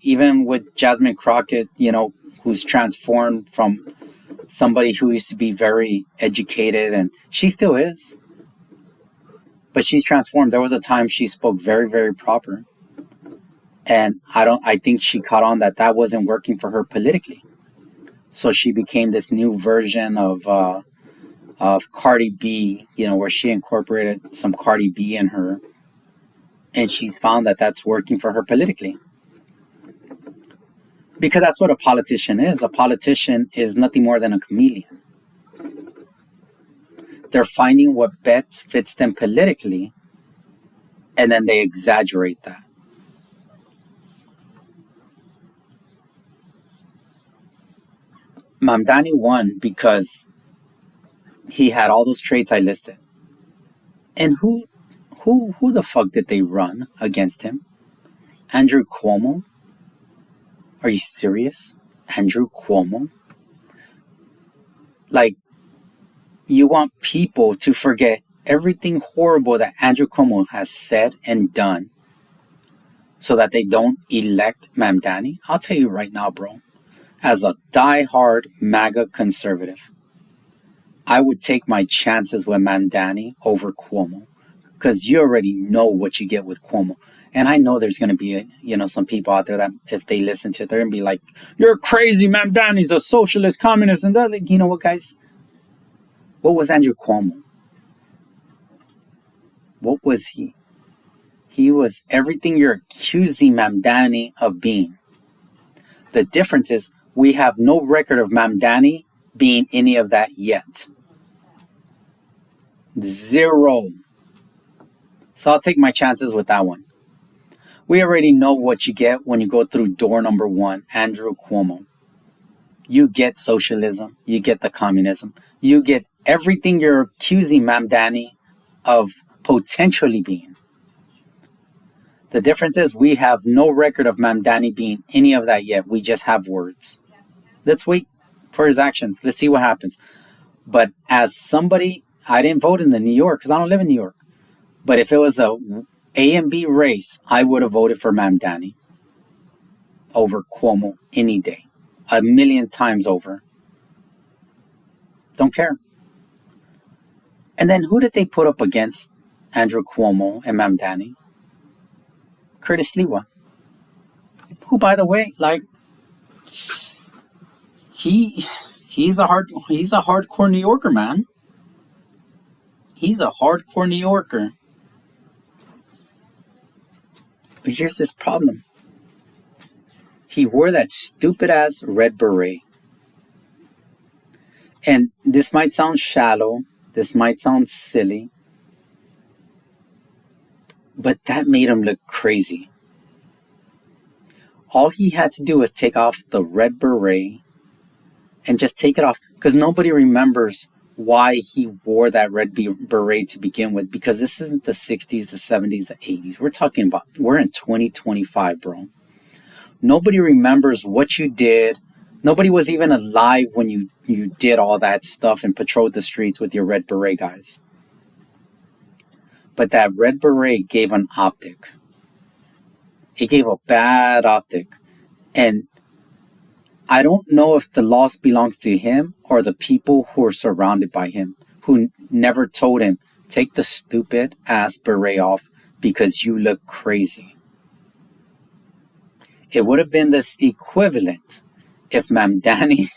Even with Jasmine Crockett, who's transformed from somebody who used to be very educated, and she still is, but she's transformed. There was a time she spoke very, very proper, and I think she caught on that wasn't working for her politically, so she became this new version of Cardi B, where she incorporated some Cardi B in her, and she's found that that's working for her politically. Because that's what a politician is. A politician is nothing more than a chameleon. They're finding what best fits them politically, and then they exaggerate that. Mamdani won because he had all those traits I listed. And who the fuck did they run against him? Andrew Cuomo? Are you serious? Andrew Cuomo? Like, you want people to forget everything horrible that Andrew Cuomo has said and done so that they don't elect Mamdani? I'll tell you right now, bro, as a die-hard MAGA conservative, I would take my chances with Mamdani over Cuomo because you already know what you get with Cuomo. And I know there's going to be, some people out there that if they listen to it, they're going to be like, you're crazy, Mamdani's a socialist, communist, and that. Like, you know what, guys? What was Andrew Cuomo? What was he? He was everything you're accusing Mamdani of being. The difference is we have no record of Mamdani being any of that yet. Zero. So I'll take my chances with that one. We already know what you get when you go through door number 1, Andrew Cuomo. You get socialism. You get the communism. You get everything you're accusing Mamdani of potentially being. The difference is we have no record of Mamdani being any of that yet. We just have words. Let's wait for his actions. Let's see what happens. But as somebody, I didn't vote in the New York because I don't live in New York. But if it was a and B race, I would have voted for Mamdani over Cuomo any day. 1,000,000 times over. Don't care. And then who did they put up against Andrew Cuomo and Mamdani? Curtis Sliwa. Who, by the way, like, he's a hardcore New Yorker, man. He's a hardcore New Yorker. But here's this problem. He wore that stupid ass red beret. And this might sound shallow. This might sound silly. But that made him look crazy. All he had to do was take off the red beret and just take it off. Because nobody remembers why he wore that red beret to begin with. Because this isn't the 60s, the 70s, the 80s. We're in 2025, bro. Nobody remembers what you did. Nobody was even alive when you did all that stuff and patrolled the streets with your red beret, guys. But that red beret gave an optic. It gave a bad optic. And I don't know if the loss belongs to him or the people who are surrounded by him, who never told him, take the stupid ass beret off because you look crazy. It would have been this equivalent if Mamdani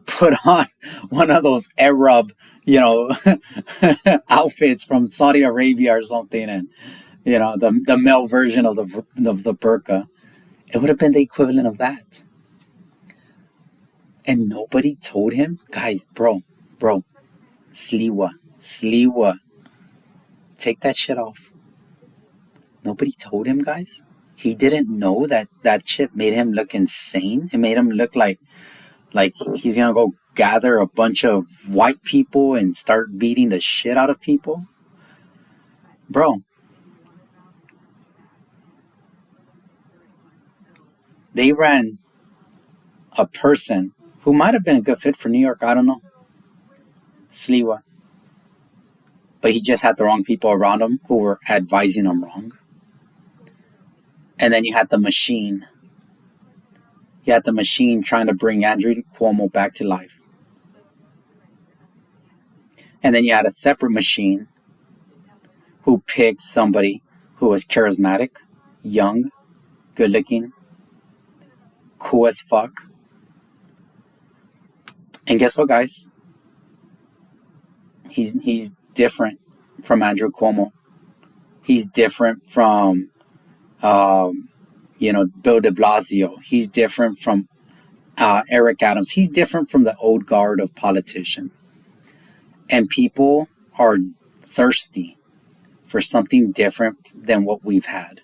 put on one of those Arab, outfits from Saudi Arabia or something, and the male version of the burqa. It would have been the equivalent of that. And nobody told him, guys, bro, Sliwa, take that shit off. Nobody told him, guys. He didn't know that shit made him look insane. It made him look like he's gonna go gather a bunch of white people and start beating the shit out of people. Bro, they ran a person who might have been a good fit for New York. I don't know. Sliwa. But he just had the wrong people around him who were advising him wrong. And then you had the machine. You had the machine trying to bring Andrew Cuomo back to life. And then you had a separate machine who picked somebody who was charismatic, young, good looking, cool as fuck. And guess what, guys? He's different from Andrew Cuomo. He's different from Bill de Blasio. He's different from Eric Adams. He's different from the old guard of politicians. And people are thirsty for something different than what we've had.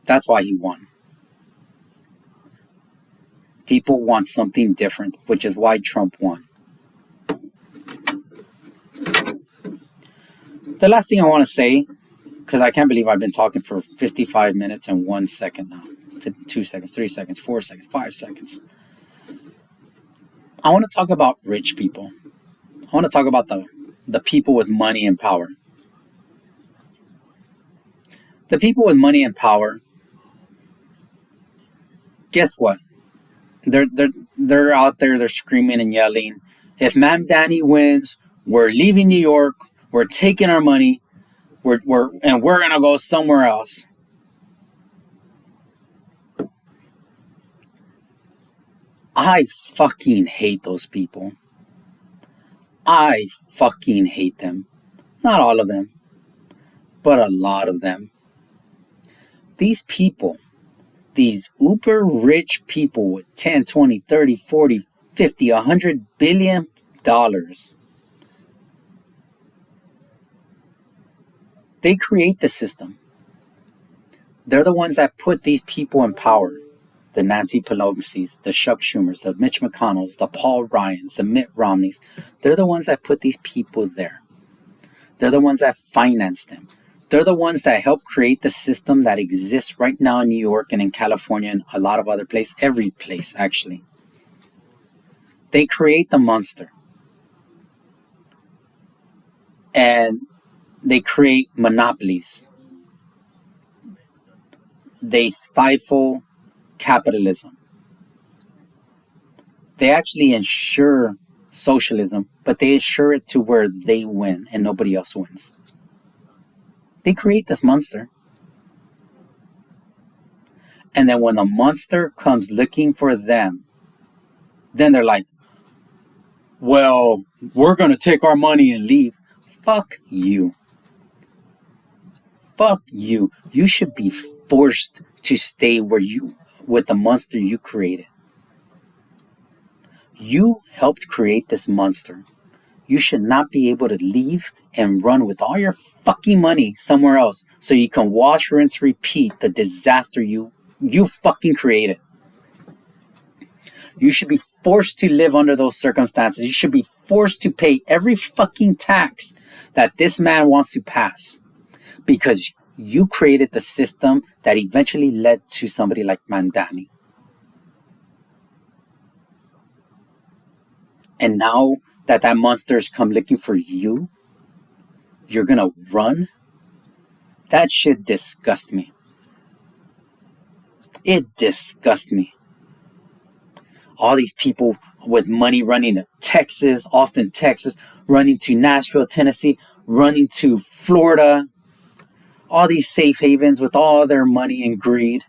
That's why he won. People want something different, which is why Trump won. The last thing I want to say, because I can't believe I've been talking for 55 minutes and 1 second now. 2 seconds, 3 seconds, 4 seconds, 5 seconds. I want to talk about rich people. I want to talk about the people with money and power. The people with money and power, guess what? They're out there, they're screaming and yelling. If Mamdani wins, we're leaving New York, we're taking our money, we're gonna go somewhere else. I fucking hate those people. I fucking hate them. Not all of them, but a lot of them. These people, these uber rich people with 10, 20, 30, 40, 50, $100 billion, they create the system. They're the ones that put these people in power. The Nancy Pelosi's, the Chuck Schumers, the Mitch McConnells, the Paul Ryans, the Mitt Romneys. They're the ones that put these people there. They're the ones that finance them. They're the ones that help create the system that exists right now in New York and in California and a lot of other places, every place actually. They create the monster. And they create monopolies. They stifle capitalism. They actually ensure socialism, but they ensure it to where they win and nobody else wins. They create this monster. And then when the monster comes looking for them, then they're like, well, we're going to take our money and leave. Fuck you. Fuck you. You should be forced to stay with the monster you created. You helped create this monster. You should not be able to leave and run with all your fucking money somewhere else so you can wash, rinse, repeat the disaster you fucking created. You should be forced to live under those circumstances. You should be forced to pay every fucking tax that this man wants to pass because you created the system that eventually led to somebody like Mamdani. And now that monster's come looking for you, you're gonna run? That shit disgusts me. It disgusts me. All these people with money running to Texas, Austin, Texas, running to Nashville, Tennessee, running to Florida. All these safe havens with all their money and greed.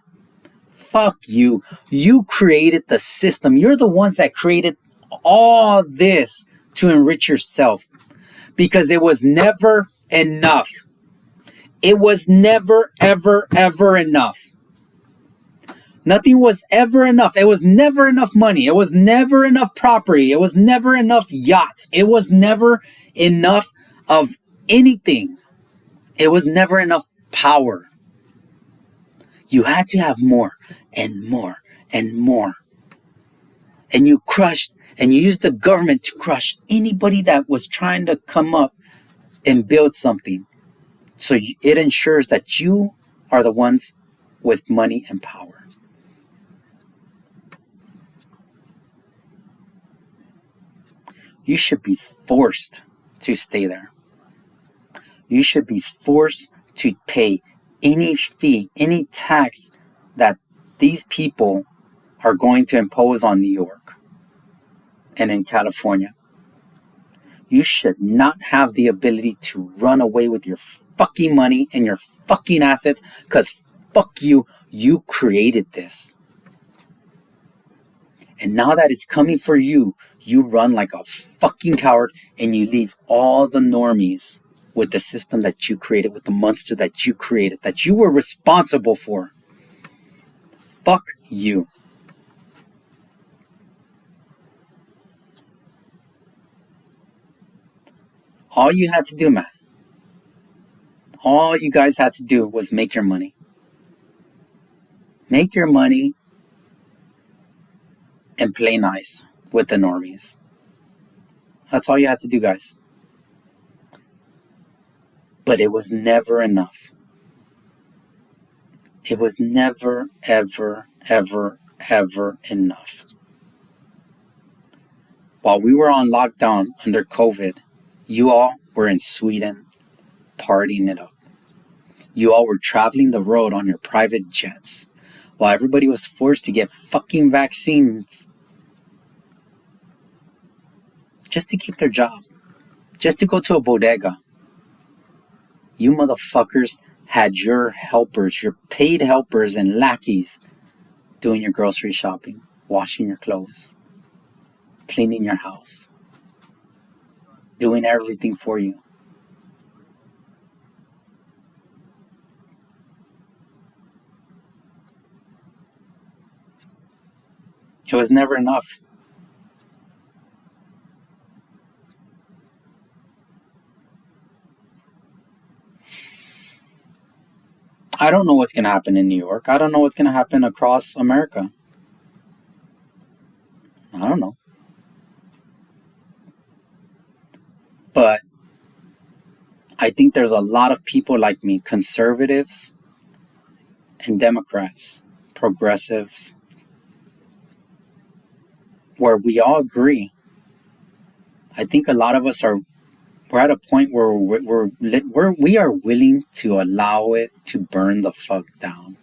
Fuck you. You created the system. You're the ones that created all this to enrich yourself because it was never enough. It was never, ever, ever enough. Nothing was ever enough. It was never enough money. It was never enough property. It was never enough yachts. It was never enough of anything. It was never enough power. You had to have more and more and more. And you crushed and you used the government to crush anybody that was trying to come up and build something. So it ensures that you are the ones with money and power. You should be forced to stay there. You should be forced to pay any fee, any tax that these people are going to impose on New York and in California. You should not have the ability to run away with your fucking money and your fucking assets because fuck you, you created this. And now that it's coming for you, you run like a fucking coward and you leave all the normies with the system that you created, with the monster that you created, that you were responsible for. Fuck you. All you had to do, man, all you guys had to do was make your money. Make your money and play nice with the normies. That's all you had to do, guys. But it was never enough. It was never, ever, ever, ever enough. While we were on lockdown under COVID, you all were in Sweden partying it up. You all were traveling the road on your private jets while everybody was forced to get fucking vaccines just to keep their job, just to go to a bodega. You motherfuckers had your helpers, your paid helpers and lackeys doing your grocery shopping, washing your clothes, cleaning your house, doing everything for you. It was never enough. I don't know what's going to happen in New York. I don't know what's going to happen across America. I don't know. But I think there's a lot of people like me, conservatives and Democrats, progressives, where we all agree. I think a lot of us we're at a point where we are willing to allow it to burn the fuck down.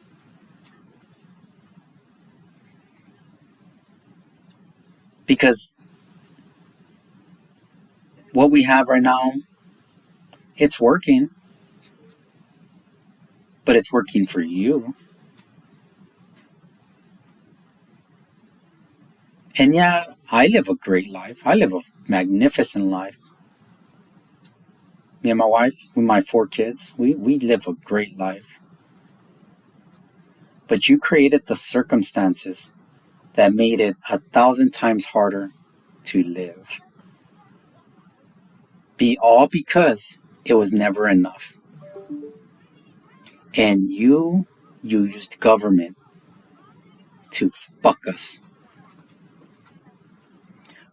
Because what we have right now, it's working. But it's working for you. And yeah, I live a great life. I live a magnificent life. Me and my wife, with my 4 kids, we live a great life. But you created the circumstances that made it 1,000 times harder to live. All because it was never enough. And you used government to fuck us.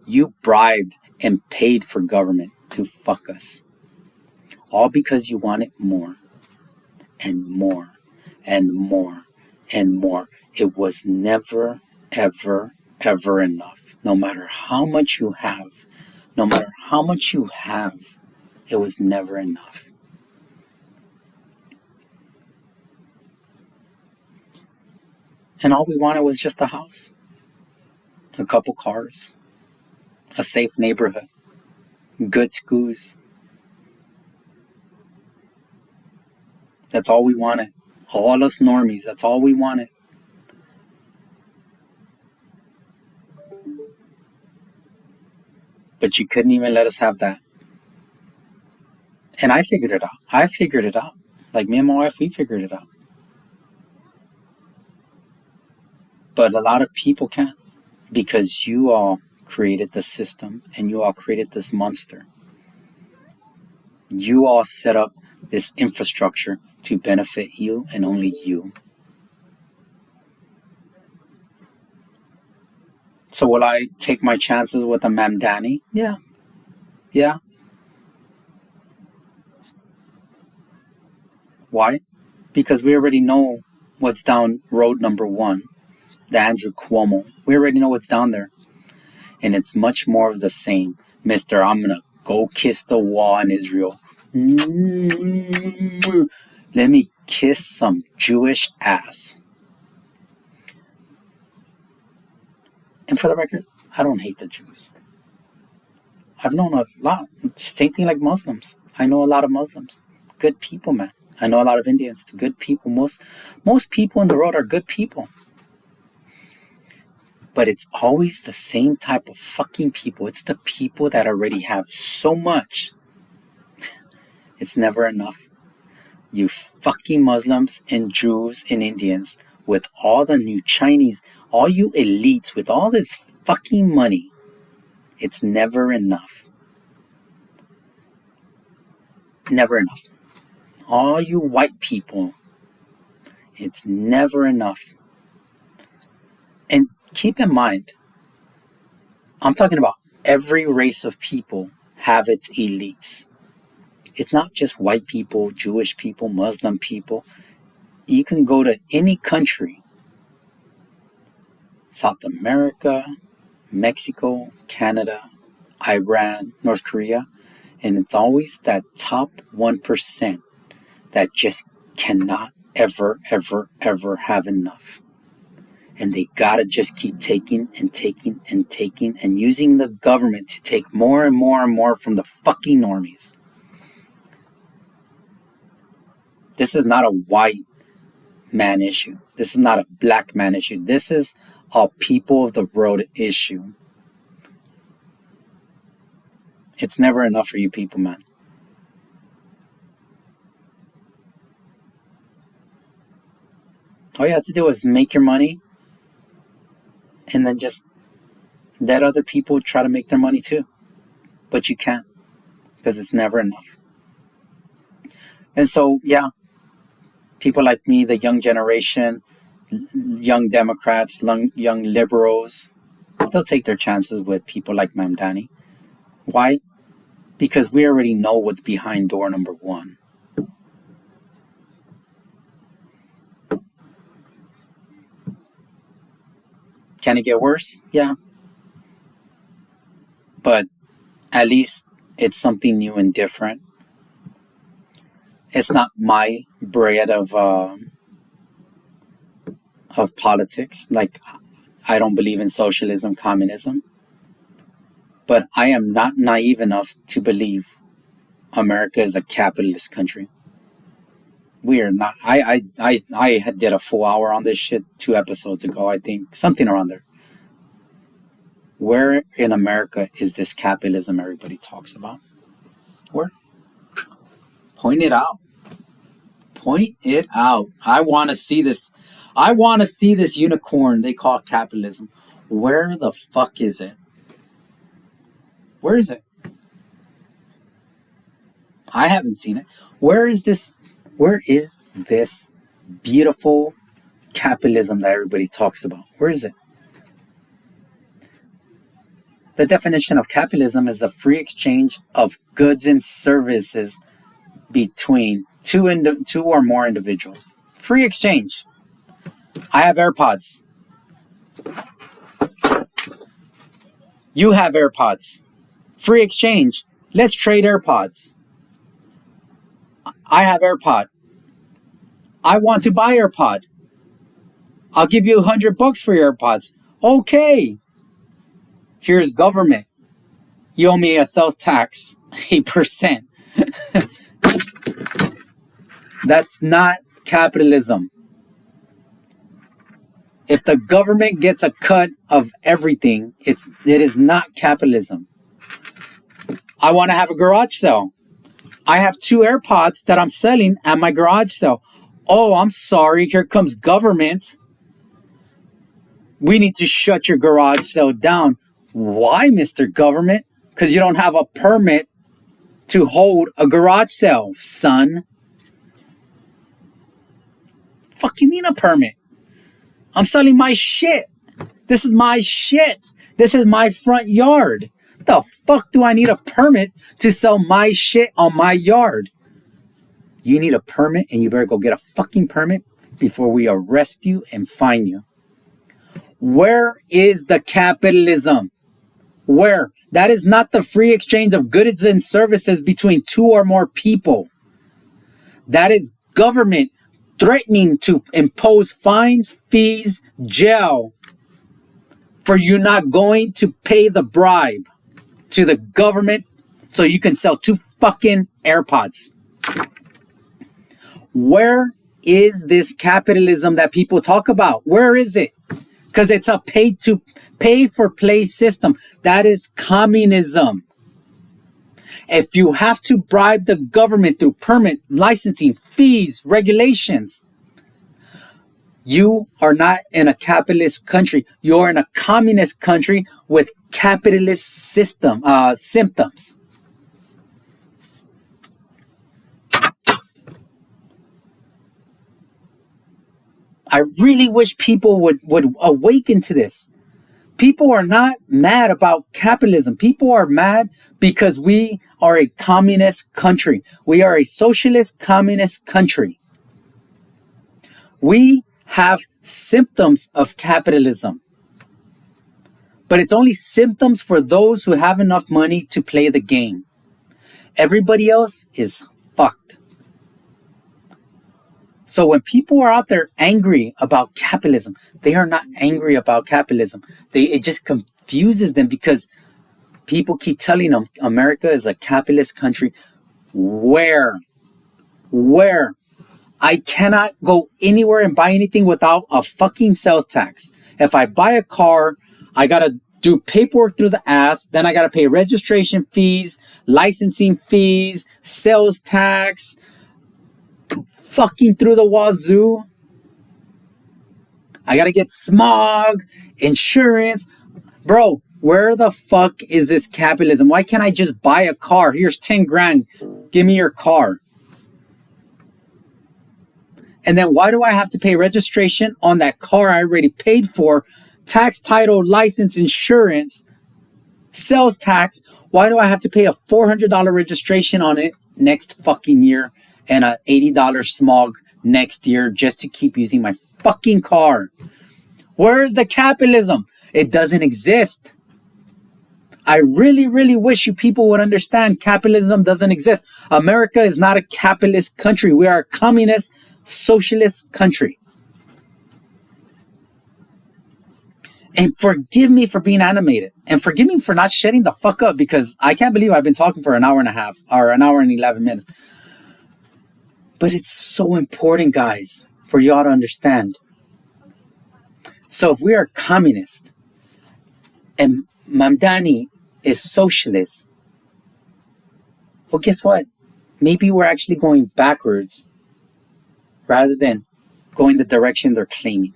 You bribed and paid for government to fuck us. All because you wanted more and more and more and more. It was never, ever, ever enough. No matter how much you have, it was never enough. And all we wanted was just a house, a couple cars, a safe neighborhood, good schools. That's all we wanted. All us normies, that's all we wanted. But you couldn't even let us have that. And I figured it out. Like me and my wife, we figured it out. But a lot of people can't, because you all created the system and you all created this monster. You all set up this infrastructure to benefit you and only you. So will I take my chances with a Mamdani? Yeah. Why? Because we already know what's down road number 1, the Andrew Cuomo. We already know what's down there. And it's much more of the same. Mr. I'm going to go kiss the wall in Israel. Let me kiss some Jewish ass. And for the record, I don't hate the Jews. I've known a lot. Same thing like Muslims. I know a lot of Muslims. Good people, man. I know a lot of Indians. Good people. Most people in the world are good people. But it's always the same type of fucking people. It's the people that already have so much. It's never enough. You fucking Muslims and Jews and Indians with all the new Chinese, all you elites with all this fucking money. It's never enough. Never enough. All you white people, it's never enough. And keep in mind, I'm talking about every race of people have its elites. It's not just white people, Jewish people, Muslim people. You can go to any country, South America, Mexico, Canada, Iran, North Korea, and it's always that top 1% that just cannot ever have enough. And they gotta just keep taking and taking and taking and using the government to take more and more and more from the fucking normies. This is not a white man issue. This is not a black man issue. This is a people of the world issue. It's never enough for you people, man. All you have to do is make your money and then just let other people try to make their money too. But you can't, because it's never enough. And so, yeah, people like me, the young generation, young Democrats, young liberals, they'll take their chances with people like Mamdani. Why? Because we already know what's behind door number one. Can it get worse? Yeah. But at least it's something new and different. It's not my bread of politics. Like, I don't believe in socialism, communism. But I am not naive enough to believe America is a capitalist country. We are not. I did a full hour on this shit 2 episodes ago, I think. Something around there. Where in America is this capitalism everybody talks about? Where? Point it out. Point it out. I want to see this. I want to see this unicorn they call capitalism. Where the fuck is it? Where is it? I haven't seen it. Where is this? Where is this beautiful capitalism that everybody talks about? Where is it? The definition of capitalism is the free exchange of goods and services between two or more individuals. Free exchange. I have AirPods. You have AirPods. Free exchange. Let's trade AirPods. I have AirPod. I want to buy AirPod. I'll give you $100 for your AirPods. Okay. Here's government. You owe me a sales tax, 8%. That's not capitalism. If the government gets a cut of everything, it is not capitalism. I want to have a garage sale. I have 2 AirPods that I'm selling at my garage sale. Oh, I'm sorry. Here comes government. We need to shut your garage sale down. Why, Mr. Government? Because you don't have a permit to hold a garage sale, son. Fuck you mean a permit? I'm selling my shit. This is my shit. This is my front yard. The fuck do I need a permit to sell my shit on my yard? You need a permit, and you better go get a fucking permit before we arrest you and fine you. Where is the capitalism? Where? That is not the free exchange of goods and services between 2 or more people. That is government threatening to impose fines, fees, jail for you not going to pay the bribe to the government so you can sell 2 fucking AirPods. Where is this capitalism that people talk about? Where is it? Because it's a pay for play system. That is communism. If you have to bribe the government through permit, licensing, fees, regulations, you are not in a capitalist country. You're in a communist country with capitalist symptoms. I really wish people would awaken to this. People are not mad about capitalism. People are mad because we are a communist country. We are a socialist communist country. We have symptoms of capitalism, but it's only symptoms for those who have enough money to play the game. Everybody else is fucked. So when people are out there angry about capitalism, they are not angry about capitalism. It just confuses them because people keep telling them America is a capitalist country. Where? I cannot go anywhere and buy anything without a fucking sales tax. If I buy a car, I gotta do paperwork through the ass. Then I gotta pay registration fees, licensing fees, sales tax, fucking through the wazoo. I gotta get smog, insurance. Bro, where the fuck is this capitalism? Why can't I just buy a car? Here's 10 grand. Give me your car. And then why do I have to pay registration on that car I already paid for? Tax, title, license, insurance, sales tax. Why do I have to pay a $400 registration on it next fucking year and a $80 smog next year just to keep using my fucking car? Where's the capitalism? It doesn't exist. I really, really wish you people would understand capitalism doesn't exist. America is not a capitalist country. We are a communist, socialist country. And forgive me for being animated. And forgive me for not shutting the fuck up because I can't believe I've been talking for an hour and a half or an hour and 11 minutes. But it's so important, guys, for y'all to understand. So if we are communist and Mamdani is socialist, well, guess what? Maybe we're actually going backwards rather than going the direction they're claiming.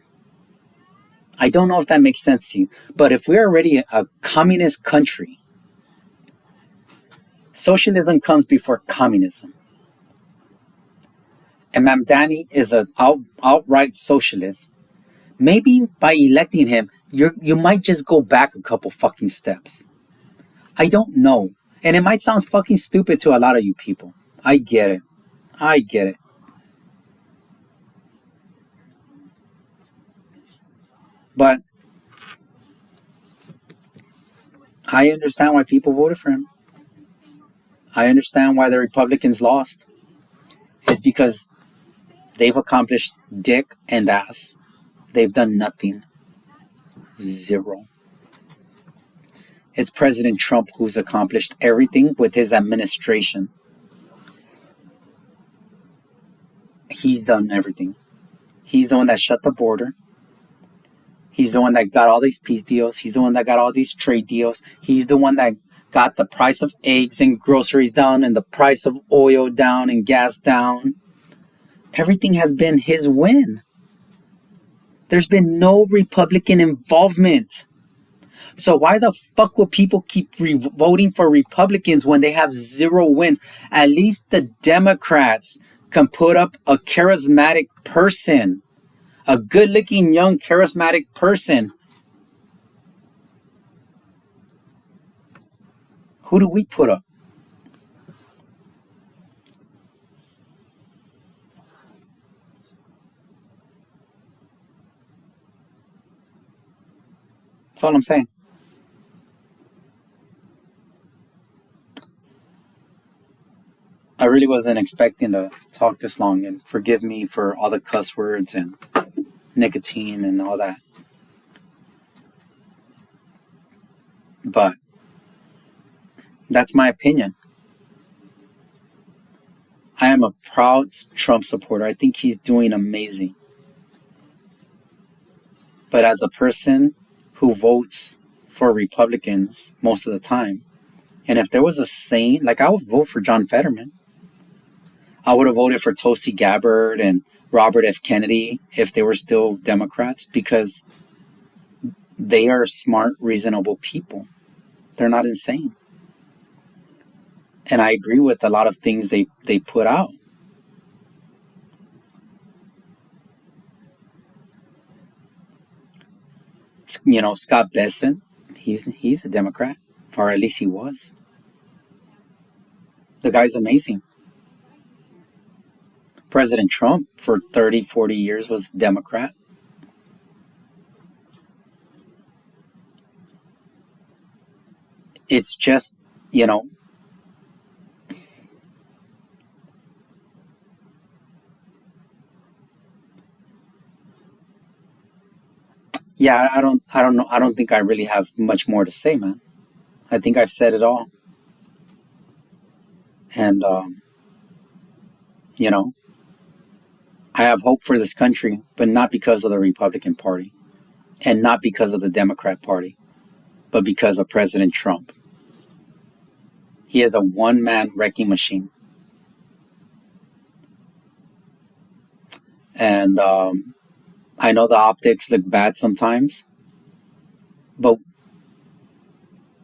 I don't know if that makes sense to you, but if we're already a communist country, socialism comes before communism. And Mamdani is an outright socialist. Maybe by electing him, you might just go back a couple fucking steps. I don't know. And it might sound fucking stupid to a lot of you people. I get it. But I understand why people voted for him. I understand why the Republicans lost. It's because they've accomplished dick and ass. They've done nothing. Zero. It's President Trump who's accomplished everything with his administration. He's done everything. He's the one that shut the border. He's the one that got all these peace deals. He's the one that got all these trade deals. He's the one that got the price of eggs and groceries down and the price of oil down and gas down. Everything has been his win. There's been no Republican involvement. So why the fuck will people keep voting for Republicans when they have zero wins? At least the Democrats can put up a charismatic person. A good-looking, young, charismatic person. Who do we put up? That's all I'm saying. I really wasn't expecting to talk this long, and forgive me for all the cuss words and nicotine and all that. But that's my opinion. I am a proud Trump supporter. I think he's doing amazing. But as a person who votes for Republicans most of the time, and if there was a saint, like I would vote for John Fetterman. I would have voted for Tulsi Gabbard and Robert F. Kennedy if they were still Democrats because they are smart, reasonable people. They're not insane. And I agree with a lot of things they put out. It's Scott Bessent, he's a Democrat, or at least he was. The guy's amazing. President Trump for 30, 40 years was Democrat. It's just, yeah, I don't know. I don't think I really have much more to say, man. I think I've said it all. And, you know, I have hope for this country, but not because of the Republican Party and not because of the Democrat Party, but because of President Trump. He is a one-man wrecking machine. And I know the optics look bad sometimes, but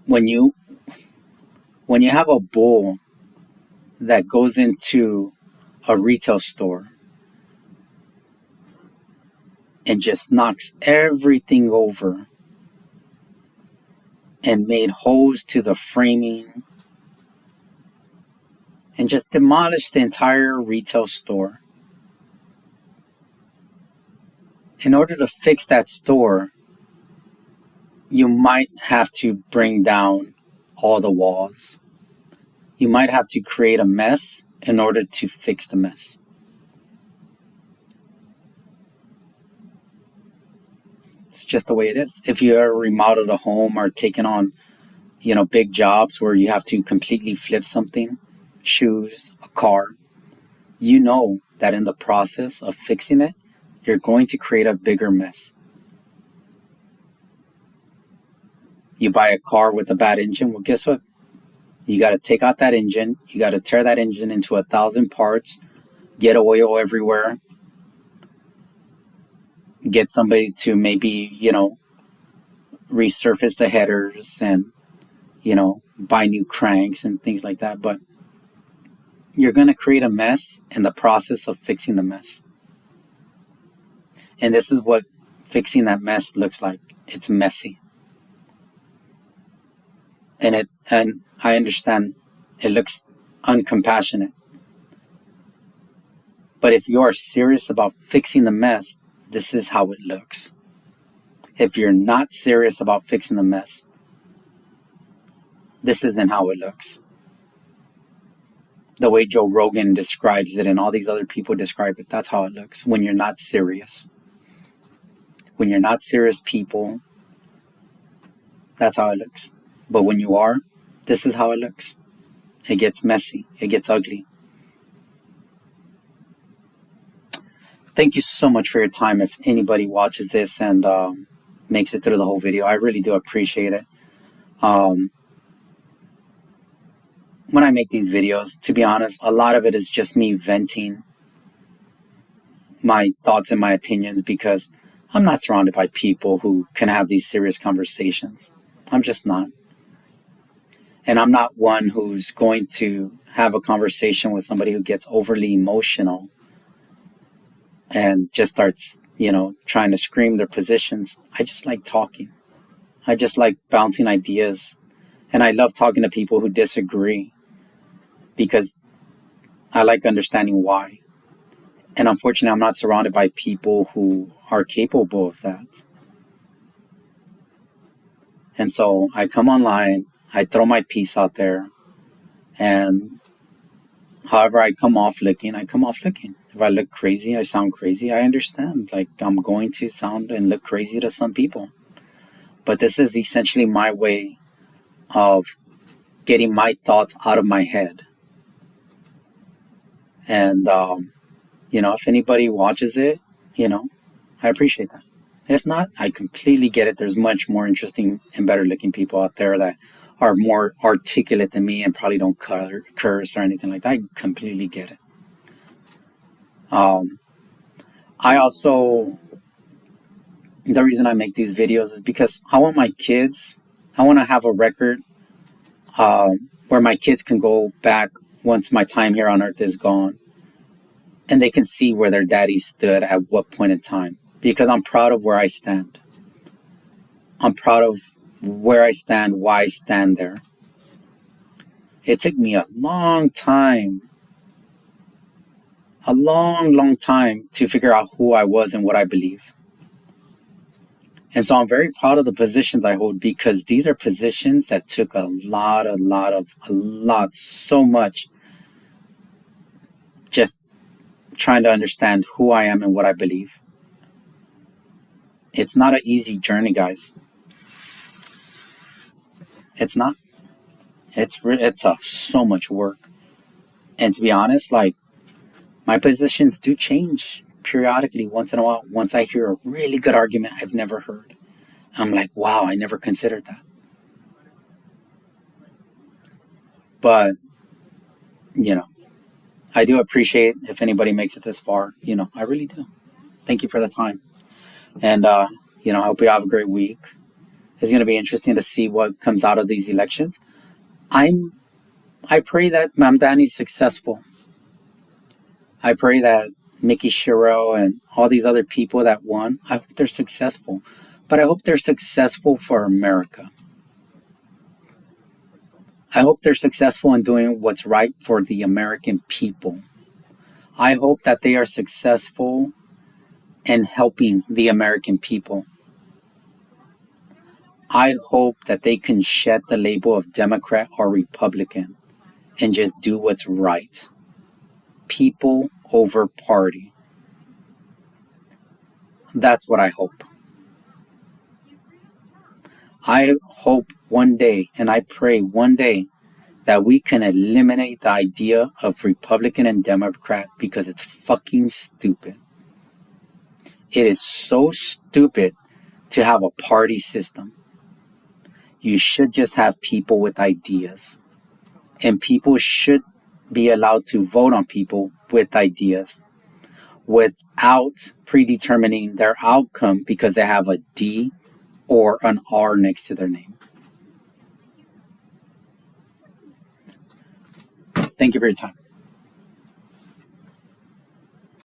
when you have a bull that goes into a retail store and just knocks everything over and made holes to the framing and just demolished the entire retail store. In order to fix that store, you might have to bring down all the walls. You might have to create a mess in order to fix the mess. It's just the way it is. If you ever remodeled a home or taken on, big jobs where you have to completely flip something, shoes, a car, you know that in the process of fixing it, you're going to create a bigger mess. You buy a car with a bad engine, well, guess what? You got to take out that engine. You got to tear that engine into 1,000 parts, get oil everywhere, get somebody to maybe, resurface the headers and, buy new cranks and things like that. But you're going to create a mess in the process of fixing the mess. And this is what fixing that mess looks like. It's messy. And I understand it looks uncompassionate. But if you are serious about fixing the mess, this is how it looks. If you're not serious about fixing the mess, this isn't how it looks. The way Joe Rogan describes it and all these other people describe it, that's how it looks when you're not serious. When you're not serious people, that's how it looks. But when you are, this is how it looks. It gets messy. It gets ugly. Thank you so much for your time. If anybody watches this and makes it through the whole video, I really do appreciate it. When I make these videos, to be honest, a lot of it is just me venting my thoughts and my opinions because I'm not surrounded by people who can have these serious conversations. I'm just not. And I'm not one who's going to have a conversation with somebody who gets overly emotional and just starts, trying to scream their positions. I just like talking. I just like bouncing ideas. And I love talking to people who disagree because I like understanding why. And unfortunately, I'm not surrounded by people who are capable of that. And so I come online, I throw my piece out there, and however I come off looking, I come off looking. If I look crazy, I sound crazy, I understand. Like, I'm going to sound and look crazy to some people. But this is essentially my way of getting my thoughts out of my head. And, if anybody watches it, I appreciate that. If not, I completely get it. There's much more interesting and better looking people out there that are more articulate than me and probably don't curse or anything like that. I completely get it. I also, the reason I make these videos is because I want to have a record where my kids can go back once my time here on earth is gone and they can see where their daddy stood at what point in time, because I'm proud of where I stand. I'm proud of where I stand, why I stand there. It took me a long time, a long, long time to figure out who I was and what I believe. And so I'm very proud of the positions I hold because these are positions that took a lot, so much just trying to understand who I am and what I believe. It's not an easy journey, guys. It's not. It's so much work. And to be honest, like, my positions do change periodically once in a while. Once I hear a really good argument I've never heard, I'm like, wow, I never considered that. But, you know, I do appreciate if anybody makes it this far. I really do. Thank you for the time. And, I hope you have a great week. It's going to be interesting to see what comes out of these elections. I pray that Mamdani's successful. I pray that Mickey Sherrill and all these other people that won, I hope they're successful. But I hope they're successful for America. I hope they're successful in doing what's right for the American people. I hope that they are successful in helping the American people. I hope that they can shed the label of Democrat or Republican and just do what's right. People over party. That's what I hope. I hope one day, and I pray one day, that we can eliminate the idea of Republican and Democrat because it's fucking stupid. It is so stupid to have a party system. You should just have people with ideas. And people should be allowed to vote on people with ideas without predetermining their outcome because they have a D or an R next to their name. Thank you for your time.